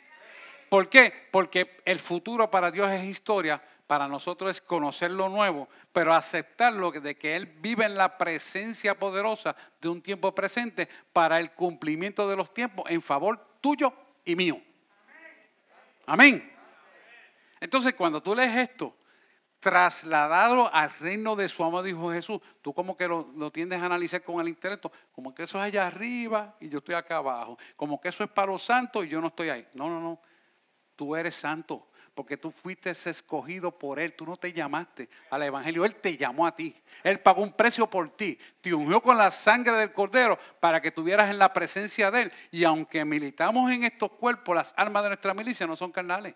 ¿Por qué? Porque el futuro para Dios es historia, para nosotros es conocer lo nuevo, pero aceptarlo de que Él vive en la presencia poderosa de un tiempo presente para el cumplimiento de los tiempos en favor tuyo y mío. Amén. Entonces cuando tú lees esto, trasladado al reino de su amado Hijo Jesús, tú como que lo tiendes a analizar con el intelecto, como que eso es allá arriba y yo estoy acá abajo, como que eso es para los santos y yo no estoy ahí. No. Tú eres santo, porque tú fuiste escogido por Él. Tú no te llamaste al Evangelio, Él te llamó a ti. Él pagó un precio por ti. Te ungió con la sangre del Cordero para que estuvieras en la presencia de Él. Y aunque militamos en estos cuerpos, las armas de nuestra milicia no son carnales,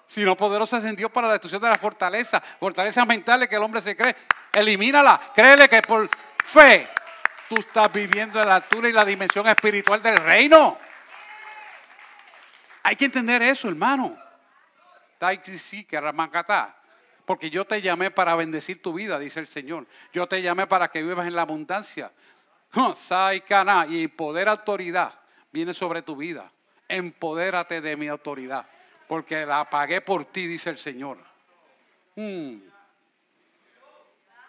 sino poderosas en Dios para la destrucción de las fortalezas mentales que el hombre se cree. Elimínala. Créele que por fe tú estás viviendo en la altura y la dimensión espiritual del reino. Hay que entender eso, hermano. Porque yo te llamé para bendecir tu vida, dice el Señor. Yo te llamé para que vivas en la abundancia. Y poder, autoridad viene sobre tu vida. Empodérate de mi autoridad, porque la pagué por ti, dice el Señor.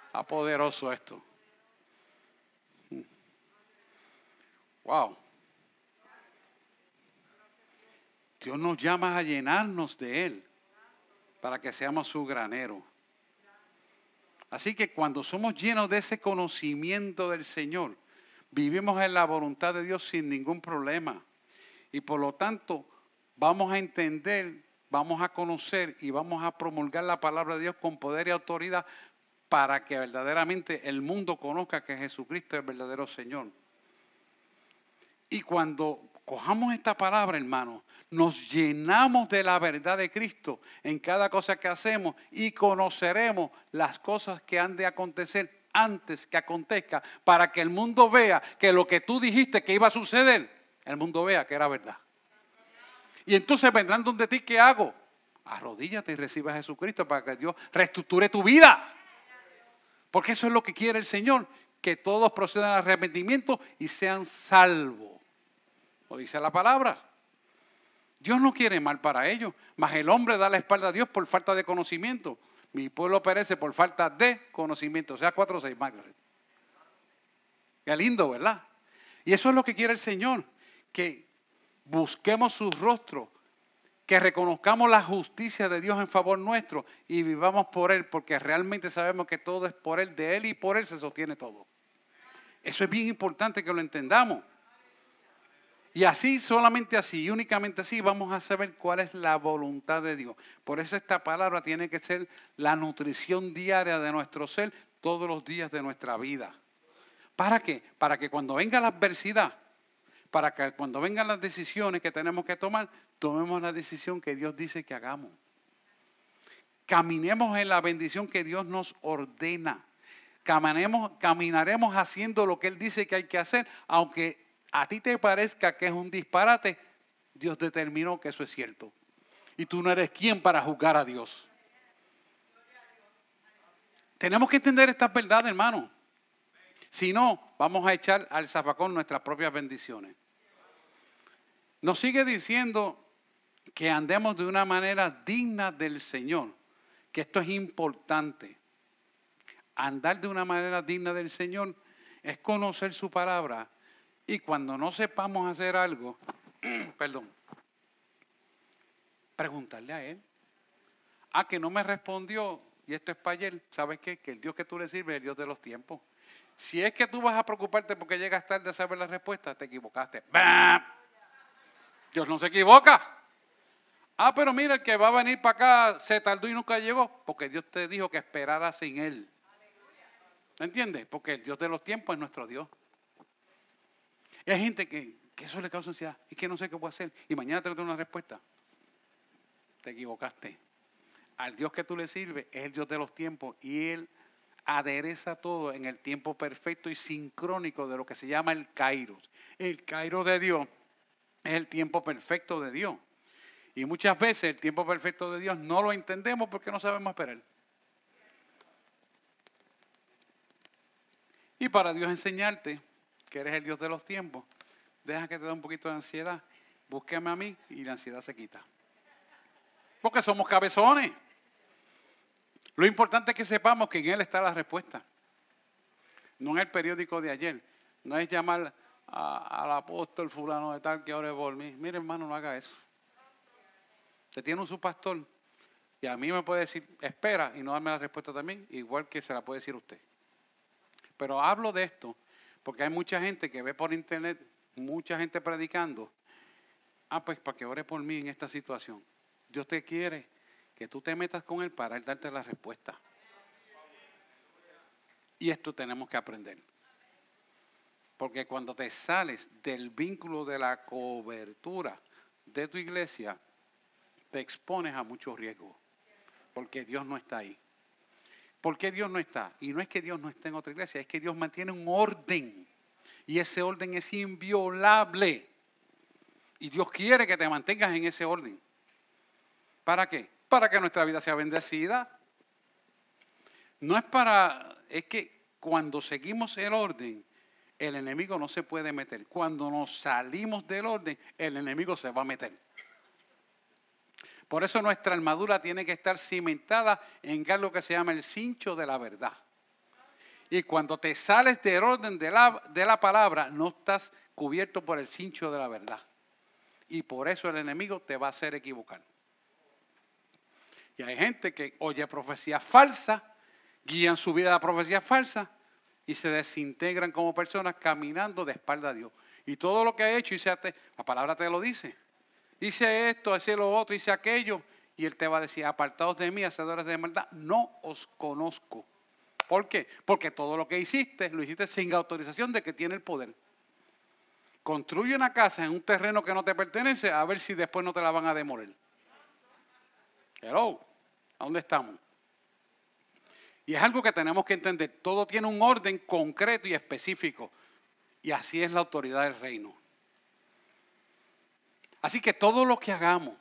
Está poderoso esto. Wow. Dios nos llama a llenarnos de Él para que seamos su granero. Así que cuando somos llenos de ese conocimiento del Señor, vivimos en la voluntad de Dios sin ningún problema. Y por lo tanto, vamos a entender, vamos a conocer y vamos a promulgar la palabra de Dios con poder y autoridad para que verdaderamente el mundo conozca que Jesucristo es el verdadero Señor. Y cuando cojamos esta palabra, hermano, nos llenamos de la verdad de Cristo en cada cosa que hacemos y conoceremos las cosas que han de acontecer antes que acontezca, para que el mundo vea que lo que tú dijiste que iba a suceder, el mundo vea que era verdad. Y entonces vendrán donde ti, ¿qué hago? Arrodíllate y recibe a Jesucristo para que Dios reestructure tu vida. Porque eso es lo que quiere el Señor, que todos procedan al arrepentimiento y sean salvos. Lo dice la palabra. Dios no quiere mal para ellos, mas el hombre da la espalda a Dios por falta de conocimiento. Mi pueblo perece por falta de conocimiento. O sea, 4:6, Margaret. Qué lindo, ¿verdad? Y eso es lo que quiere el Señor, que busquemos su rostro, que reconozcamos la justicia de Dios en favor nuestro y vivamos por Él, porque realmente sabemos que todo es por Él, de Él y por Él se sostiene todo. Eso es bien importante que lo entendamos. Y así, solamente así y únicamente así vamos a saber cuál es la voluntad de Dios. Por eso esta palabra tiene que ser la nutrición diaria de nuestro ser todos los días de nuestra vida. ¿Para qué? Para que cuando venga la adversidad, para que cuando vengan las decisiones que tenemos que tomar, tomemos la decisión que Dios dice que hagamos. Caminemos en la bendición que Dios nos ordena. Caminaremos haciendo lo que Él dice que hay que hacer, aunque a ti te parezca que es un disparate, Dios determinó que eso es cierto. Y tú no eres quien para juzgar a Dios. Tenemos que entender esta verdad, hermano. Si no, vamos a echar al zafacón nuestras propias bendiciones. Nos sigue diciendo que andemos de una manera digna del Señor. Que esto es importante. Andar de una manera digna del Señor es conocer su palabra. Y cuando no sepamos hacer algo, preguntarle a Él. Que no me respondió, y esto es para ayer. ¿Sabes qué? Que el Dios que tú le sirves es el Dios de los tiempos. Si es que tú vas a preocuparte porque llegas tarde a saber la respuesta, te equivocaste. ¡Bam! Dios no se equivoca. Pero mira, el que va a venir para acá se tardó y nunca llegó, porque Dios te dijo que esperara sin Él. ¿Entiendes? Porque el Dios de los tiempos es nuestro Dios. Y hay gente que eso le causa ansiedad. Y que no sé qué voy a hacer. Y mañana te voy a dar una respuesta. Te equivocaste. Al Dios que tú le sirves es el Dios de los tiempos. Y Él adereza todo en el tiempo perfecto y sincrónico de lo que se llama el Kairos. El Kairos de Dios es el tiempo perfecto de Dios. Y muchas veces el tiempo perfecto de Dios no lo entendemos porque no sabemos esperar. Y para Dios enseñarte que eres el Dios de los tiempos, deja que te dé un poquito de ansiedad. Búsqueme a mí y la ansiedad se quita. Porque somos cabezones. Lo importante es que sepamos que en Él está la respuesta. No en el periódico de ayer. No es llamar al apóstol fulano de tal que ore por mí. Mire, hermano, no haga eso. Usted tiene un su pastor y a mí me puede decir, espera, y no darme la respuesta también, igual que se la puede decir usted. Pero hablo de esto porque hay mucha gente que ve por internet, mucha gente predicando. Pues para que ore por mí en esta situación. Dios te quiere que tú te metas con Él para Él darte la respuesta. Y esto tenemos que aprender. Porque cuando te sales del vínculo de la cobertura de tu iglesia, te expones a muchos riesgos. Porque Dios no está ahí. ¿Por qué Dios no está? Y no es que Dios no esté en otra iglesia, es que Dios mantiene un orden. Y ese orden es inviolable. Y Dios quiere que te mantengas en ese orden. ¿Para qué? Para que nuestra vida sea bendecida. No es para, es que cuando seguimos el orden, el enemigo no se puede meter. Cuando nos salimos del orden, el enemigo se va a meter. Por eso nuestra armadura tiene que estar cimentada en algo que se llama el cincho de la verdad. Y cuando te sales del orden de la palabra, no estás cubierto por el cincho de la verdad. Y por eso el enemigo te va a hacer equivocar. Y hay gente que oye profecías falsas, guían su vida a profecías falsas y se desintegran como personas caminando de espalda a Dios. Y todo lo que ha hecho, la palabra te lo dice. Hice esto, hice lo otro, hice aquello. Y Él te va a decir, apartados de mí, hacedores de maldad, no os conozco. ¿Por qué? Porque todo lo que hiciste, lo hiciste sin autorización de que tiene el poder. Construye una casa en un terreno que no te pertenece, a ver si después no te la van a demoler. Hello, ¿a dónde estamos? Y es algo que tenemos que entender. Todo tiene un orden concreto y específico. Y así es la autoridad del reino. Así que todo lo que hagamos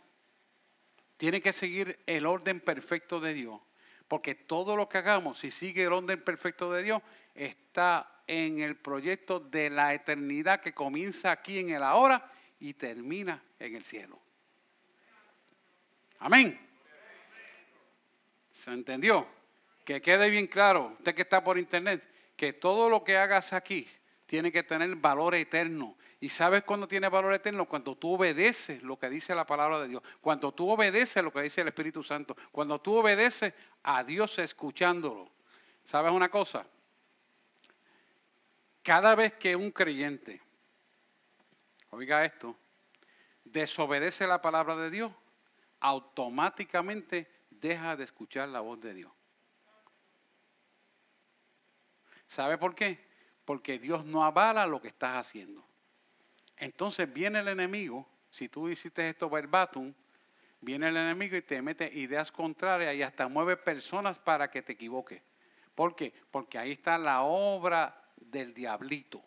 tiene que seguir el orden perfecto de Dios. Porque todo lo que hagamos, si sigue el orden perfecto de Dios, está en el proyecto de la eternidad que comienza aquí en el ahora y termina en el cielo. Amén. ¿Se entendió? Que quede bien claro, usted que está por internet, que todo lo que hagas aquí tiene que tener valor eterno. ¿Y sabes cuándo tiene valor eterno? Cuando tú obedeces lo que dice la palabra de Dios. Cuando tú obedeces lo que dice el Espíritu Santo. Cuando tú obedeces a Dios escuchándolo. ¿Sabes una cosa? Cada vez que un creyente, oiga esto, desobedece la palabra de Dios, automáticamente deja de escuchar la voz de Dios. ¿Sabe por qué? Porque Dios no avala lo que estás haciendo. Entonces viene el enemigo, si tú hiciste esto verbatim, viene el enemigo y te mete ideas contrarias y hasta mueve personas para que te equivoques. ¿Por qué? Porque ahí está la obra del diablito,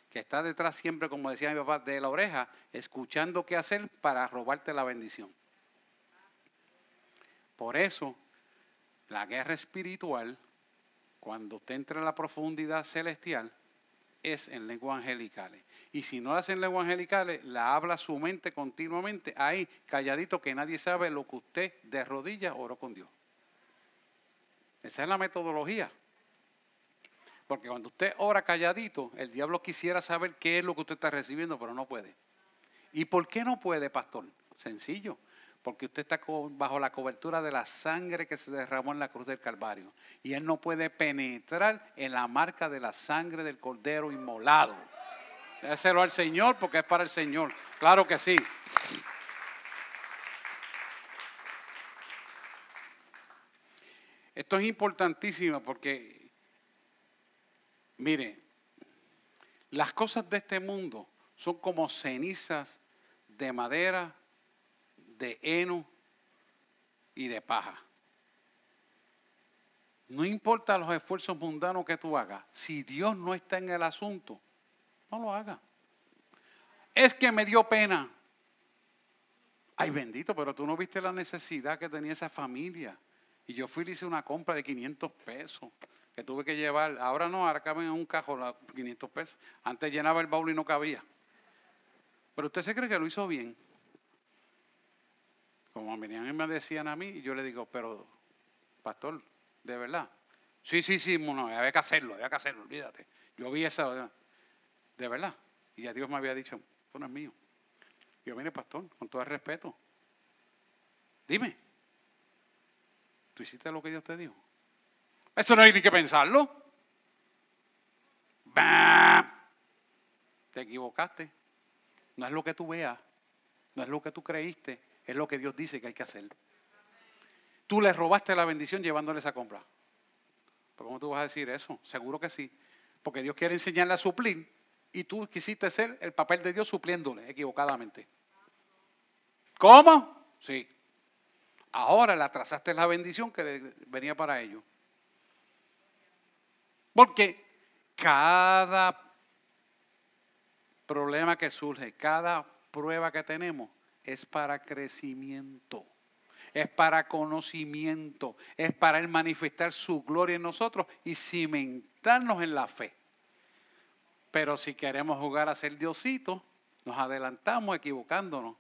que está detrás siempre, como decía mi papá, de la oreja, escuchando qué hacer para robarte la bendición. Por eso, la guerra espiritual, cuando usted entra en la profundidad celestial, es en lenguas angelicales. Y si no la hace en lenguas angelicales, la habla su mente continuamente, ahí, calladito, que nadie sabe lo que usted de rodillas oró con Dios. Esa es la metodología. Porque cuando usted ora calladito, el diablo quisiera saber qué es lo que usted está recibiendo, pero no puede. ¿Y por qué no puede, pastor? Sencillo. Porque usted está bajo la cobertura de la sangre que se derramó en la cruz del Calvario. Y Él no puede penetrar en la marca de la sangre del Cordero inmolado. Déselo al Señor porque es para el Señor. Claro que sí. Esto es importantísimo porque, mire, las cosas de este mundo son como cenizas de madera, de heno y de paja. No importa los esfuerzos mundanos que tú hagas, si Dios no está en el asunto, no lo haga. Es que me dio pena. Ay, bendito, pero tú no viste la necesidad que tenía esa familia. Y yo fui y le hice una compra de 500 pesos que tuve que llevar. Ahora no, ahora caben en un cajón 500 pesos. Antes llenaba el baúl y no cabía. Pero usted se cree que lo hizo bien. Como me decían a mí, y yo le digo, pero, pastor, ¿de verdad? Sí, no, había que hacerlo, olvídate. Yo vi esa, de verdad. Y a Dios me había dicho, esto no es mío. Yo, mire, pastor, con todo el respeto, dime, ¿tú hiciste lo que Dios te dijo? Eso no hay ni que pensarlo. ¡Bam! Te equivocaste. No es lo que tú veas, no es lo que tú creíste, es lo que Dios dice que hay que hacer. tú le robaste la bendición llevándole esa compra. ¿Pero cómo tú vas a decir eso? Seguro que sí. Porque Dios quiere enseñarle a suplir y tú quisiste ser el papel de Dios supliéndole equivocadamente. ¿Cómo? Sí. Ahora le atrasaste la bendición que venía para ellos. Porque cada problema que surge, cada prueba que tenemos es para crecimiento, es para conocimiento, es para Él manifestar su gloria en nosotros y cimentarnos en la fe. Pero si queremos jugar a ser Diosito, nos adelantamos equivocándonos.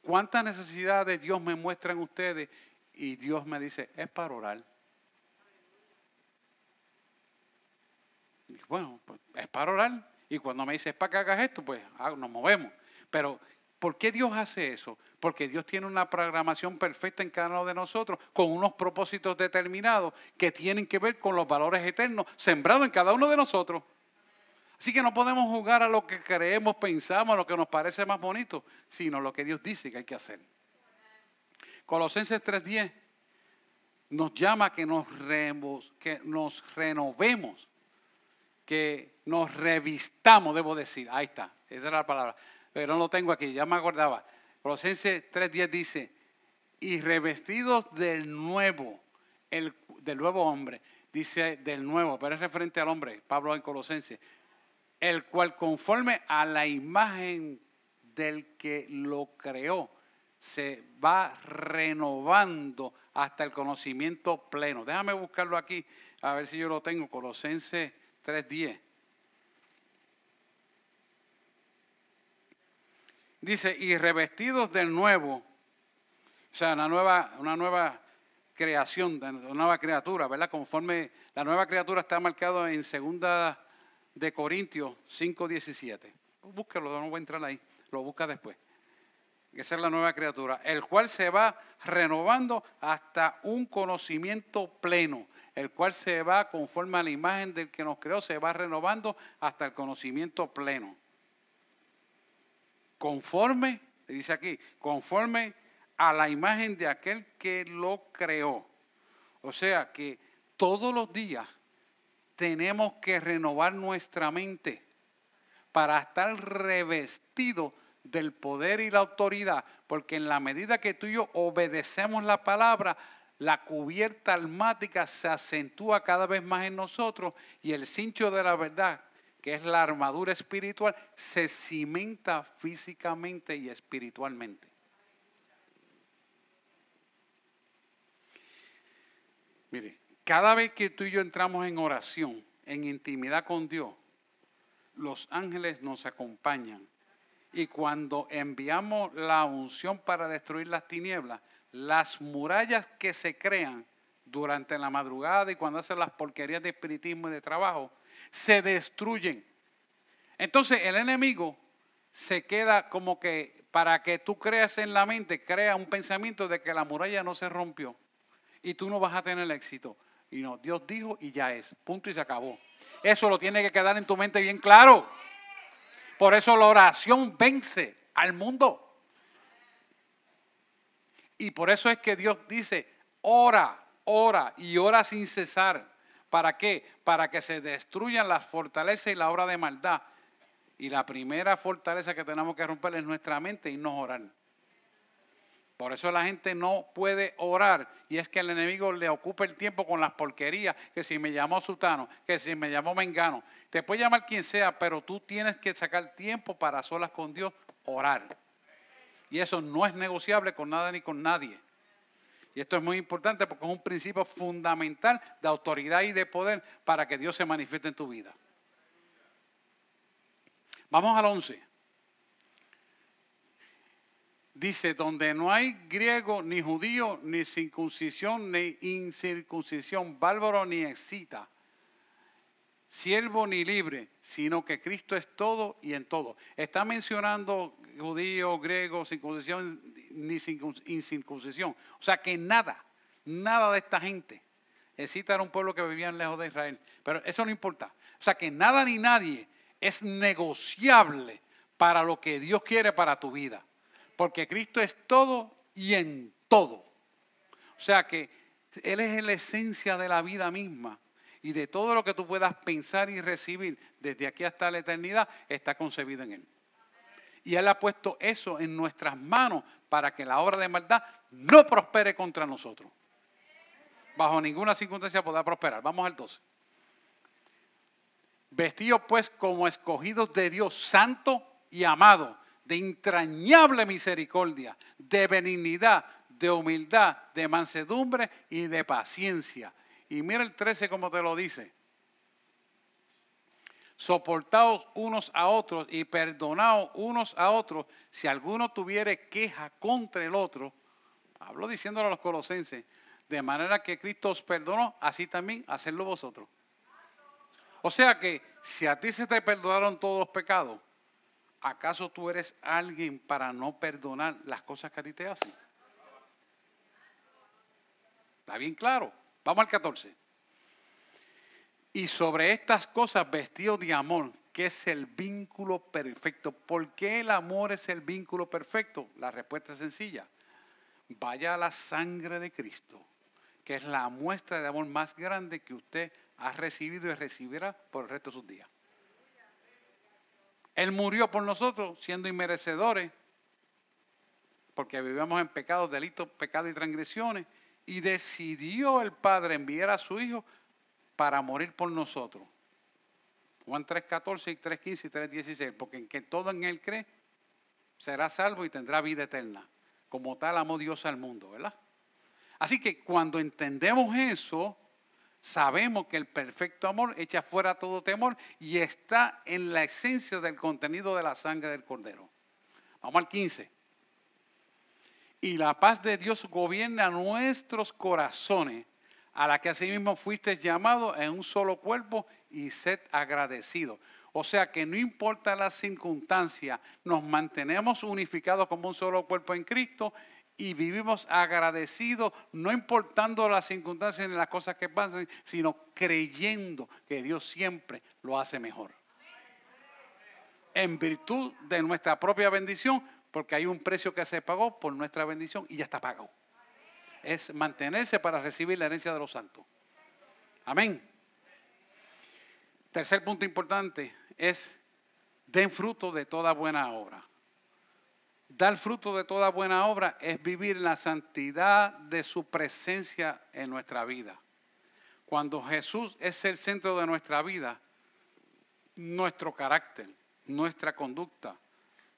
¿Cuántas necesidades Dios me muestra en ustedes? Y Dios me dice, es para orar. Y bueno, pues es para orar. Y cuando me dice, es para que hagas esto, pues nos movemos. Pero, ¿por qué Dios hace eso? Porque Dios tiene una programación perfecta en cada uno de nosotros, con unos propósitos determinados que tienen que ver con los valores eternos sembrados en cada uno de nosotros. Así que no podemos jugar a lo que creemos, pensamos, a lo que nos parece más bonito, sino lo que Dios dice que hay que hacer. Colosenses 3:10 nos llama a que nos renovemos, que nos revistamos, debo decir. Ahí está, esa era la palabra. Pero no lo tengo aquí, ya me acordaba. Colosenses 3:10 dice, y revestidos del nuevo hombre. Dice del nuevo, pero es referente al hombre, Pablo en Colosenses. El cual conforme a la imagen del que lo creó, se va renovando hasta el conocimiento pleno. Déjame buscarlo aquí, a ver si yo lo tengo, Colosenses 3:10. Dice, y revestidos del nuevo, o sea, una nueva creación, una nueva criatura, ¿verdad? Conforme la nueva criatura está marcado en 2 de Corintios 5:17. Búsquelo, no voy a entrar ahí, lo busca después. Esa es la nueva criatura, el cual se va renovando hasta un conocimiento pleno, el cual se va conforme a la imagen del que nos creó, se va renovando hasta el conocimiento pleno. Conforme, dice aquí, conforme a la imagen de aquel que lo creó. O sea que todos los días tenemos que renovar nuestra mente para estar revestidos del poder y la autoridad, porque en la medida que tú y yo obedecemos la palabra, la cubierta almática se acentúa cada vez más en nosotros y el cincho de la verdad, que es la armadura espiritual, se cimenta físicamente y espiritualmente. Mire, cada vez que tú y yo entramos en oración, en intimidad con Dios, los ángeles nos acompañan. Y cuando enviamos la unción para destruir las tinieblas, las murallas que se crean durante la madrugada y cuando hacen las porquerías de espiritismo y de trabajo, se destruyen. Entonces el enemigo se queda como que para que tú creas en la mente, crea un pensamiento de que la muralla no se rompió y tú no vas a tener éxito. Y no, Dios dijo y ya es, punto y se acabó. Eso lo tiene que quedar en tu mente bien claro. Por eso la oración vence al mundo. Y por eso es que Dios dice, ora, ora y ora sin cesar. ¿Para qué? Para que se destruyan las fortalezas y la obra de maldad. Y la primera fortaleza que tenemos que romper es nuestra mente y no orar. Por eso la gente no puede orar y es que el enemigo le ocupa el tiempo con las porquerías, que si me llamó Sutano, que si me llamó Mengano. Te puede llamar quien sea, pero tú tienes que sacar tiempo para a solas con Dios, orar. Y eso no es negociable con nada ni con nadie. Y esto es muy importante porque es un principio fundamental de autoridad y de poder para que Dios se manifieste en tu vida. Vamos al 11. Dice, donde no hay griego, ni judío, ni circuncisión, ni incircuncisión, bárbaro, ni escita, siervo ni libre, sino que Cristo es todo y en todo. Está mencionando judío, griego, circuncisión, ni incircuncisión. O sea que nada de esta gente. Escita era un pueblo que vivía lejos de Israel, pero eso no importa. O sea que nada ni nadie es negociable para lo que Dios quiere para tu vida. Porque Cristo es todo y en todo. O sea que Él es la esencia de la vida misma. Y de todo lo que tú puedas pensar y recibir desde aquí hasta la eternidad, está concebido en Él. Y Él ha puesto eso en nuestras manos para que la obra de maldad no prospere contra nosotros. Bajo ninguna circunstancia podrá prosperar. Vamos al 12. Vestidos pues como escogidos de Dios, santo y amado, de entrañable misericordia, de benignidad, de humildad, de mansedumbre y de paciencia. Y mira el 13 como te lo dice. Soportaos unos a otros y perdonaos unos a otros si alguno tuviere queja contra el otro. Hablo diciéndolo a los colosenses. De manera que Cristo os perdonó, así también hacedlo vosotros. O sea que si a ti se te perdonaron todos los pecados, ¿acaso tú eres alguien para no perdonar las cosas que a ti te hacen? ¿Está bien claro? Vamos al 14. Y sobre estas cosas vestidos de amor, que es el vínculo perfecto. ¿Por qué el amor es el vínculo perfecto? La respuesta es sencilla. Vaya a la sangre de Cristo, que es la muestra de amor más grande que usted ha recibido y recibirá por el resto de sus días. Él murió por nosotros siendo inmerecedores, porque vivíamos en pecados, delitos, pecados y transgresiones, y decidió el Padre enviar a su Hijo para morir por nosotros. Juan 3:14 y 3:15 y 3:16, porque en que todo en Él cree será salvo y tendrá vida eterna. Como tal amó Dios al mundo, ¿verdad? Así que cuando entendemos eso, sabemos que el perfecto amor echa fuera todo temor y está en la esencia del contenido de la sangre del Cordero. Vamos al 15. Y la paz de Dios gobierna nuestros corazones, a la que asimismo fuiste llamados en un solo cuerpo, y sed agradecidos. O sea que no importa la circunstancia, nos mantenemos unificados como un solo cuerpo en Cristo y vivimos agradecidos, no importando las circunstancias ni las cosas que pasan, sino creyendo que Dios siempre lo hace mejor. En virtud de nuestra propia bendición, porque hay un precio que se pagó por nuestra bendición y ya está pagado. Es mantenerse para recibir la herencia de los santos. Amén. Tercer punto importante es: den fruto de toda buena obra. Dar fruto de toda buena obra es vivir la santidad de su presencia en nuestra vida. Cuando Jesús es el centro de nuestra vida, nuestro carácter, nuestra conducta,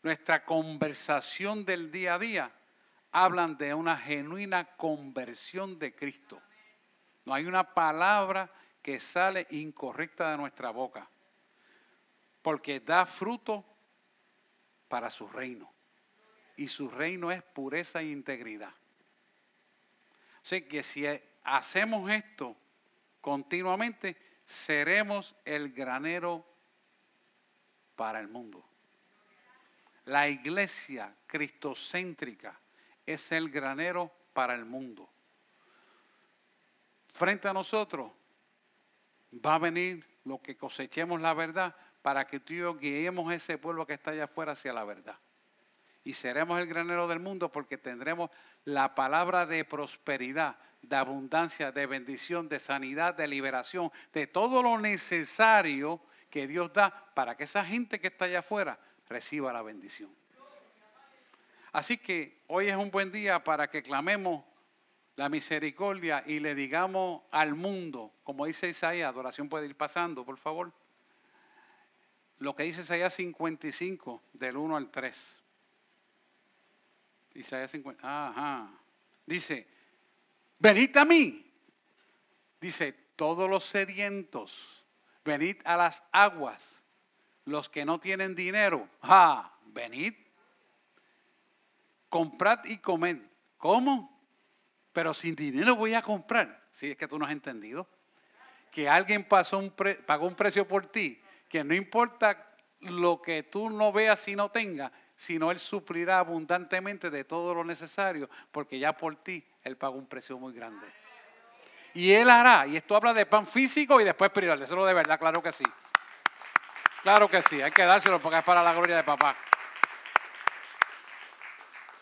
nuestra conversación del día a día hablan de una genuina conversión de Cristo. No hay una palabra que sale incorrecta de nuestra boca, porque da fruto para su reino. Y su reino es pureza e integridad. Así que si hacemos esto continuamente, seremos el granero para el mundo. La iglesia cristocéntrica es el granero para el mundo. Frente a nosotros va a venir lo que cosechemos la verdad, para que tú y yo guiemos a ese pueblo que está allá afuera hacia la verdad. Y seremos el granero del mundo porque tendremos la palabra de prosperidad, de abundancia, de bendición, de sanidad, de liberación, de todo lo necesario que Dios da para que esa gente que está allá afuera reciba la bendición. Así que hoy es un buen día para que clamemos la misericordia y le digamos al mundo, como dice Isaías, adoración puede ir pasando, por favor. Lo que dice Isaías 55, del 1 al 3. Isaías 50, dice: venid a mí, dice, todos los sedientos, venid a las aguas, los que no tienen dinero, venid, comprad y comed. ¿Cómo? Pero sin dinero voy a comprar. Si es que tú no has entendido que alguien pagó un precio por ti, que no importa lo que tú no veas y no tengas, sino Él suplirá abundantemente de todo lo necesario, porque ya por ti Él pagó un precio muy grande. Y Él hará, y esto habla de pan físico y después espiritual, eso es de verdad, claro que sí. Claro que sí, hay que dárselo porque es para la gloria de papá.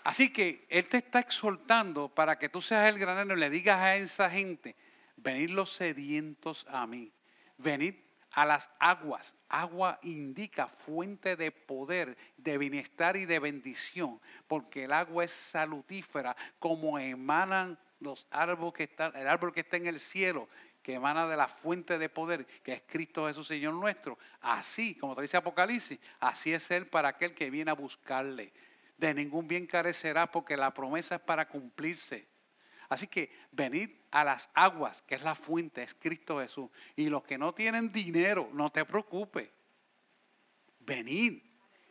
Así que Él te está exhortando para que tú seas el granero y le digas a esa gente, venid los sedientos a mí, venid a las aguas. Agua indica fuente de poder, de bienestar y de bendición, porque el agua es salutífera, como emanan los árboles que están, el árbol que está en el cielo, que emana de la fuente de poder, que es Cristo Jesús, Señor nuestro. Así, como te dice Apocalipsis, así es Él para aquel que viene a buscarle. De ningún bien carecerá, porque la promesa es para cumplirse. Así que venid a las aguas, que es la fuente, es Cristo Jesús. Y los que no tienen dinero, no te preocupes. Venid.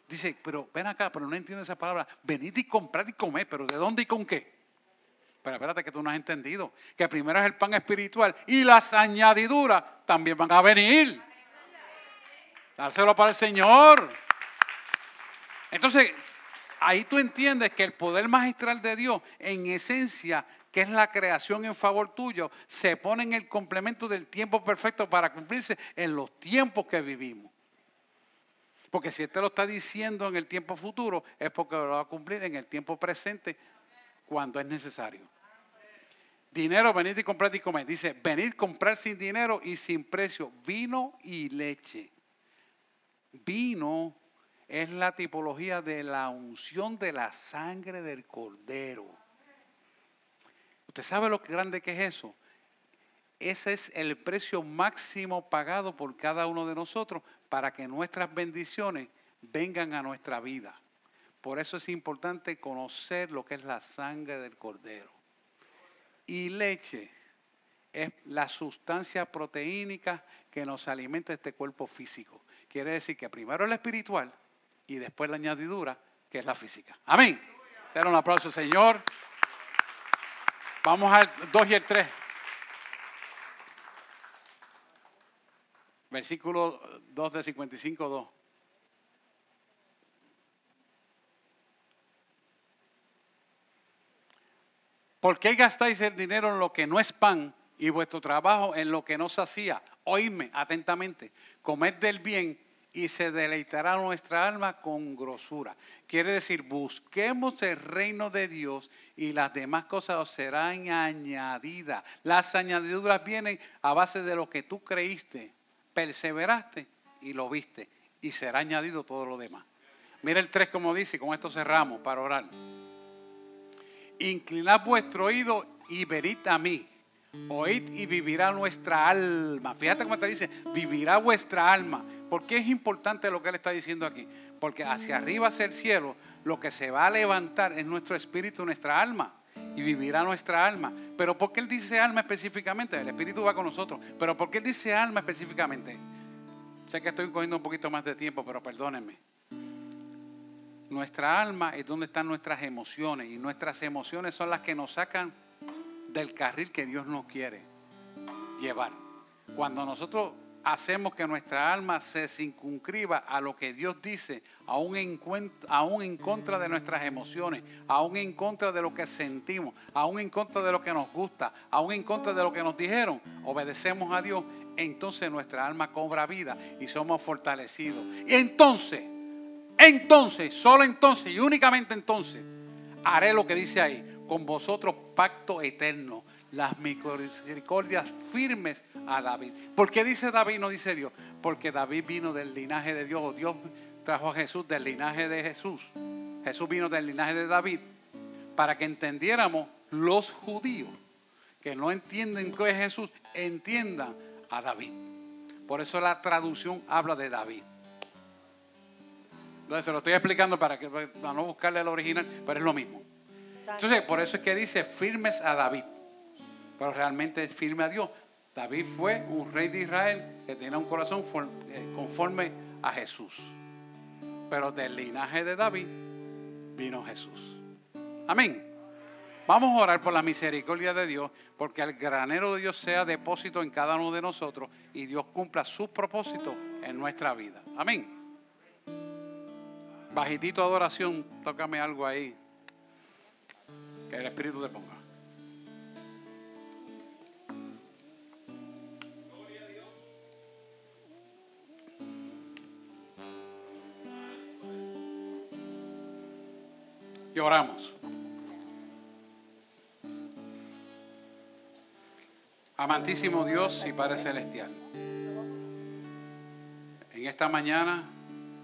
Dice, pero ven acá, pero no entiendo esa palabra. Venid y comprad y comed, pero ¿de dónde y con qué? Pero espérate que tú no has entendido. Que primero es el pan espiritual y las añadiduras también van a venir. Dárselo para el Señor. Entonces, ahí tú entiendes que el poder magistral de Dios, en esencia, que es la creación en favor tuyo, se pone en el complemento del tiempo perfecto para cumplirse en los tiempos que vivimos. Porque si Él te lo está diciendo en el tiempo futuro, es porque lo va a cumplir en el tiempo presente cuando es necesario. Dinero, venid y comprad y comed. Dice, venid comprar sin dinero y sin precio vino y leche. Vino es la tipología de la unción de la sangre del Cordero. ¿Usted sabe lo grande que es eso? Ese es el precio máximo pagado por cada uno de nosotros para que nuestras bendiciones vengan a nuestra vida. Por eso es importante conocer lo que es la sangre del Cordero. Y leche es la sustancia proteínica que nos alimenta este cuerpo físico. Quiere decir que primero es la espiritual y después la añadidura, que es la física. Amén. Dale un aplauso, Señor. Vamos al 2 y el 3. Versículo 2 de 55:2. ¿Por qué gastáis el dinero en lo que no es pan y vuestro trabajo en lo que no sacía? Oídme atentamente. Comed del bien y se deleitará nuestra alma con grosura. Quiere decir, busquemos el reino de Dios y las demás cosas os serán añadidas. Las añadiduras vienen a base de lo que tú creíste, perseveraste y lo viste. Y será añadido todo lo demás. Mira el 3 como dice, con esto cerramos para orar. Inclinad vuestro oído y venid a mí. Oíd y vivirá nuestra alma. Fíjate cómo te dice, vivirá vuestra alma. ¿Por qué es importante lo que él está diciendo aquí? Porque hacia arriba, hacia el cielo, lo que se va a levantar es nuestro espíritu, nuestra alma. Y vivirá nuestra alma. Pero ¿por qué él dice alma específicamente? El espíritu va con nosotros. Pero ¿por qué él dice alma específicamente? Sé que estoy cogiendo un poquito más de tiempo, pero perdónenme. Nuestra alma es donde están nuestras emociones. Y nuestras emociones son las que nos sacan del carril que Dios nos quiere llevar. Cuando nosotros hacemos que nuestra alma se circunscriba a lo que Dios dice, aún en contra de nuestras emociones, aún en contra de lo que sentimos, aún en contra de lo que nos gusta, aún en contra de lo que nos dijeron, obedecemos a Dios, entonces nuestra alma cobra vida y somos fortalecidos. Y entonces, solo entonces y únicamente entonces, haré lo que dice ahí, con vosotros pacto eterno, las misericordias firmes a David. ¿Por qué dice David, no dice Dios? Porque David vino del linaje de Dios. Dios trajo a Jesús del linaje de Jesús. Jesús vino del linaje de David para que entendiéramos los judíos que no entienden qué es Jesús, entiendan a David. Por eso la traducción habla de David. Entonces se lo estoy explicando para no buscarle el original, pero es lo mismo. Entonces por eso es que dice firmes a David. Pero realmente es firme a Dios. David fue un rey de Israel que tenía un corazón conforme a Jesús. Pero del linaje de David vino Jesús. Amén. Vamos a orar por la misericordia de Dios, porque el granero de Dios sea depósito en cada uno de nosotros y Dios cumpla sus propósitos en nuestra vida. Amén. Bajitito adoración, tócame algo ahí. Que el Espíritu te ponga. Y oramos. Amantísimo Dios y Padre Celestial, en esta mañana,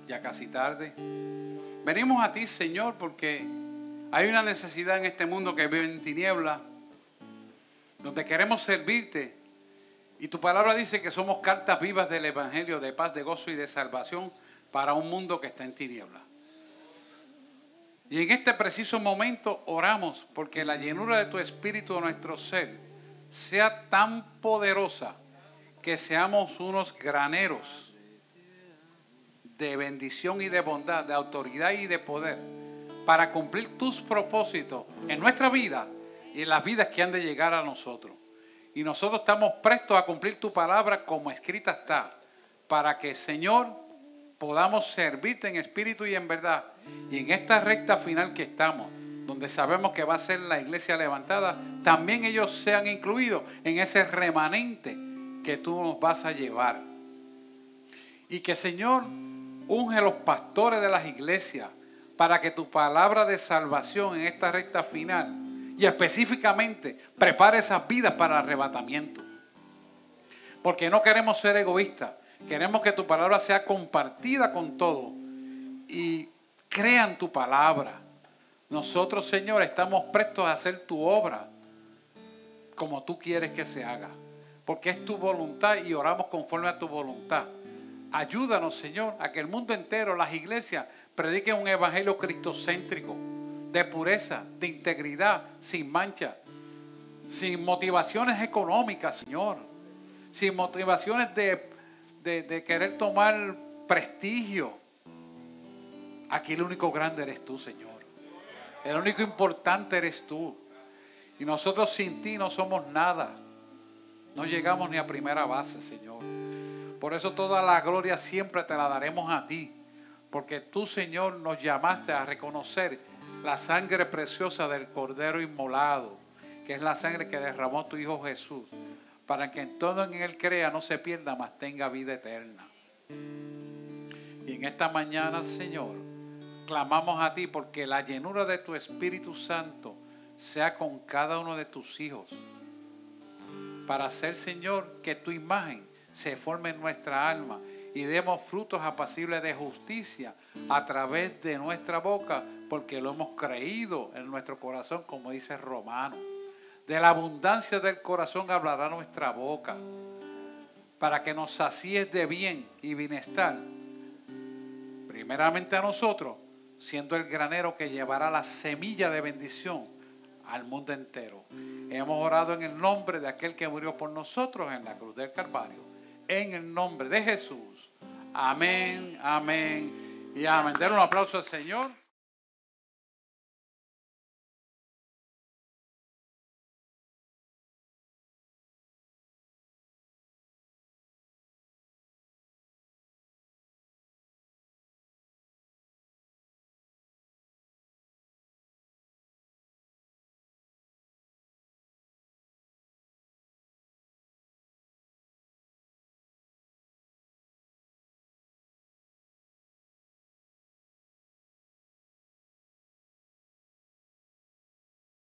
ya casi tarde, venimos a ti, Señor, porque hay una necesidad en este mundo que vive en tinieblas, donde queremos servirte. Y tu palabra dice que somos cartas vivas del Evangelio de paz, de gozo y de salvación para un mundo que está en tinieblas. Y en este preciso momento oramos porque la llenura de tu Espíritu de nuestro ser sea tan poderosa que seamos unos graneros de bendición y de bondad, de autoridad y de poder para cumplir tus propósitos en nuestra vida y en las vidas que han de llegar a nosotros. Y nosotros estamos prestos a cumplir tu palabra como escrita está, para que, Señor, podamos servirte en espíritu y en verdad. Y en esta recta final que estamos, donde sabemos que va a ser la iglesia levantada, también ellos sean incluidos en ese remanente que tú nos vas a llevar. Y que, Señor, unge a los pastores de las iglesias para que tu palabra de salvación en esta recta final y específicamente prepare esas vidas para el arrebatamiento. Porque no queremos ser egoístas, queremos que tu palabra sea compartida con todos y crean tu palabra. Nosotros, Señor, estamos prestos a hacer tu obra como tú quieres que se haga, porque es tu voluntad y oramos conforme a tu voluntad. Ayúdanos, Señor, a que el mundo entero, las iglesias, prediquen un evangelio cristocéntrico, de pureza, de integridad, sin mancha, sin motivaciones económicas, Señor, sin motivaciones de querer tomar prestigio. Aquí el único grande eres tú, Señor. El único importante eres tú. Y nosotros sin ti no somos nada. No llegamos ni a primera base, Señor. Por eso toda la gloria siempre te la daremos a ti. Porque tú, Señor, nos llamaste a reconocer la sangre preciosa del Cordero inmolado, que es la sangre que derramó tu Hijo Jesús, para que en todo en Él crea, no se pierda, mas tenga vida eterna. Y en esta mañana, Señor, clamamos a ti porque la llenura de tu Espíritu Santo sea con cada uno de tus hijos, para hacer, Señor, que tu imagen se forme en nuestra alma y demos frutos apacibles de justicia a través de nuestra boca, porque lo hemos creído en nuestro corazón, como dice Romano. De la abundancia del corazón hablará nuestra boca, para que nos sacíes de bien y bienestar, primeramente a nosotros, siendo el granero que llevará la semilla de bendición al mundo entero. Hemos orado en el nombre de aquel que murió por nosotros en la cruz del Calvario, en el nombre de Jesús. Amén, amén y amén. Den un aplauso al Señor.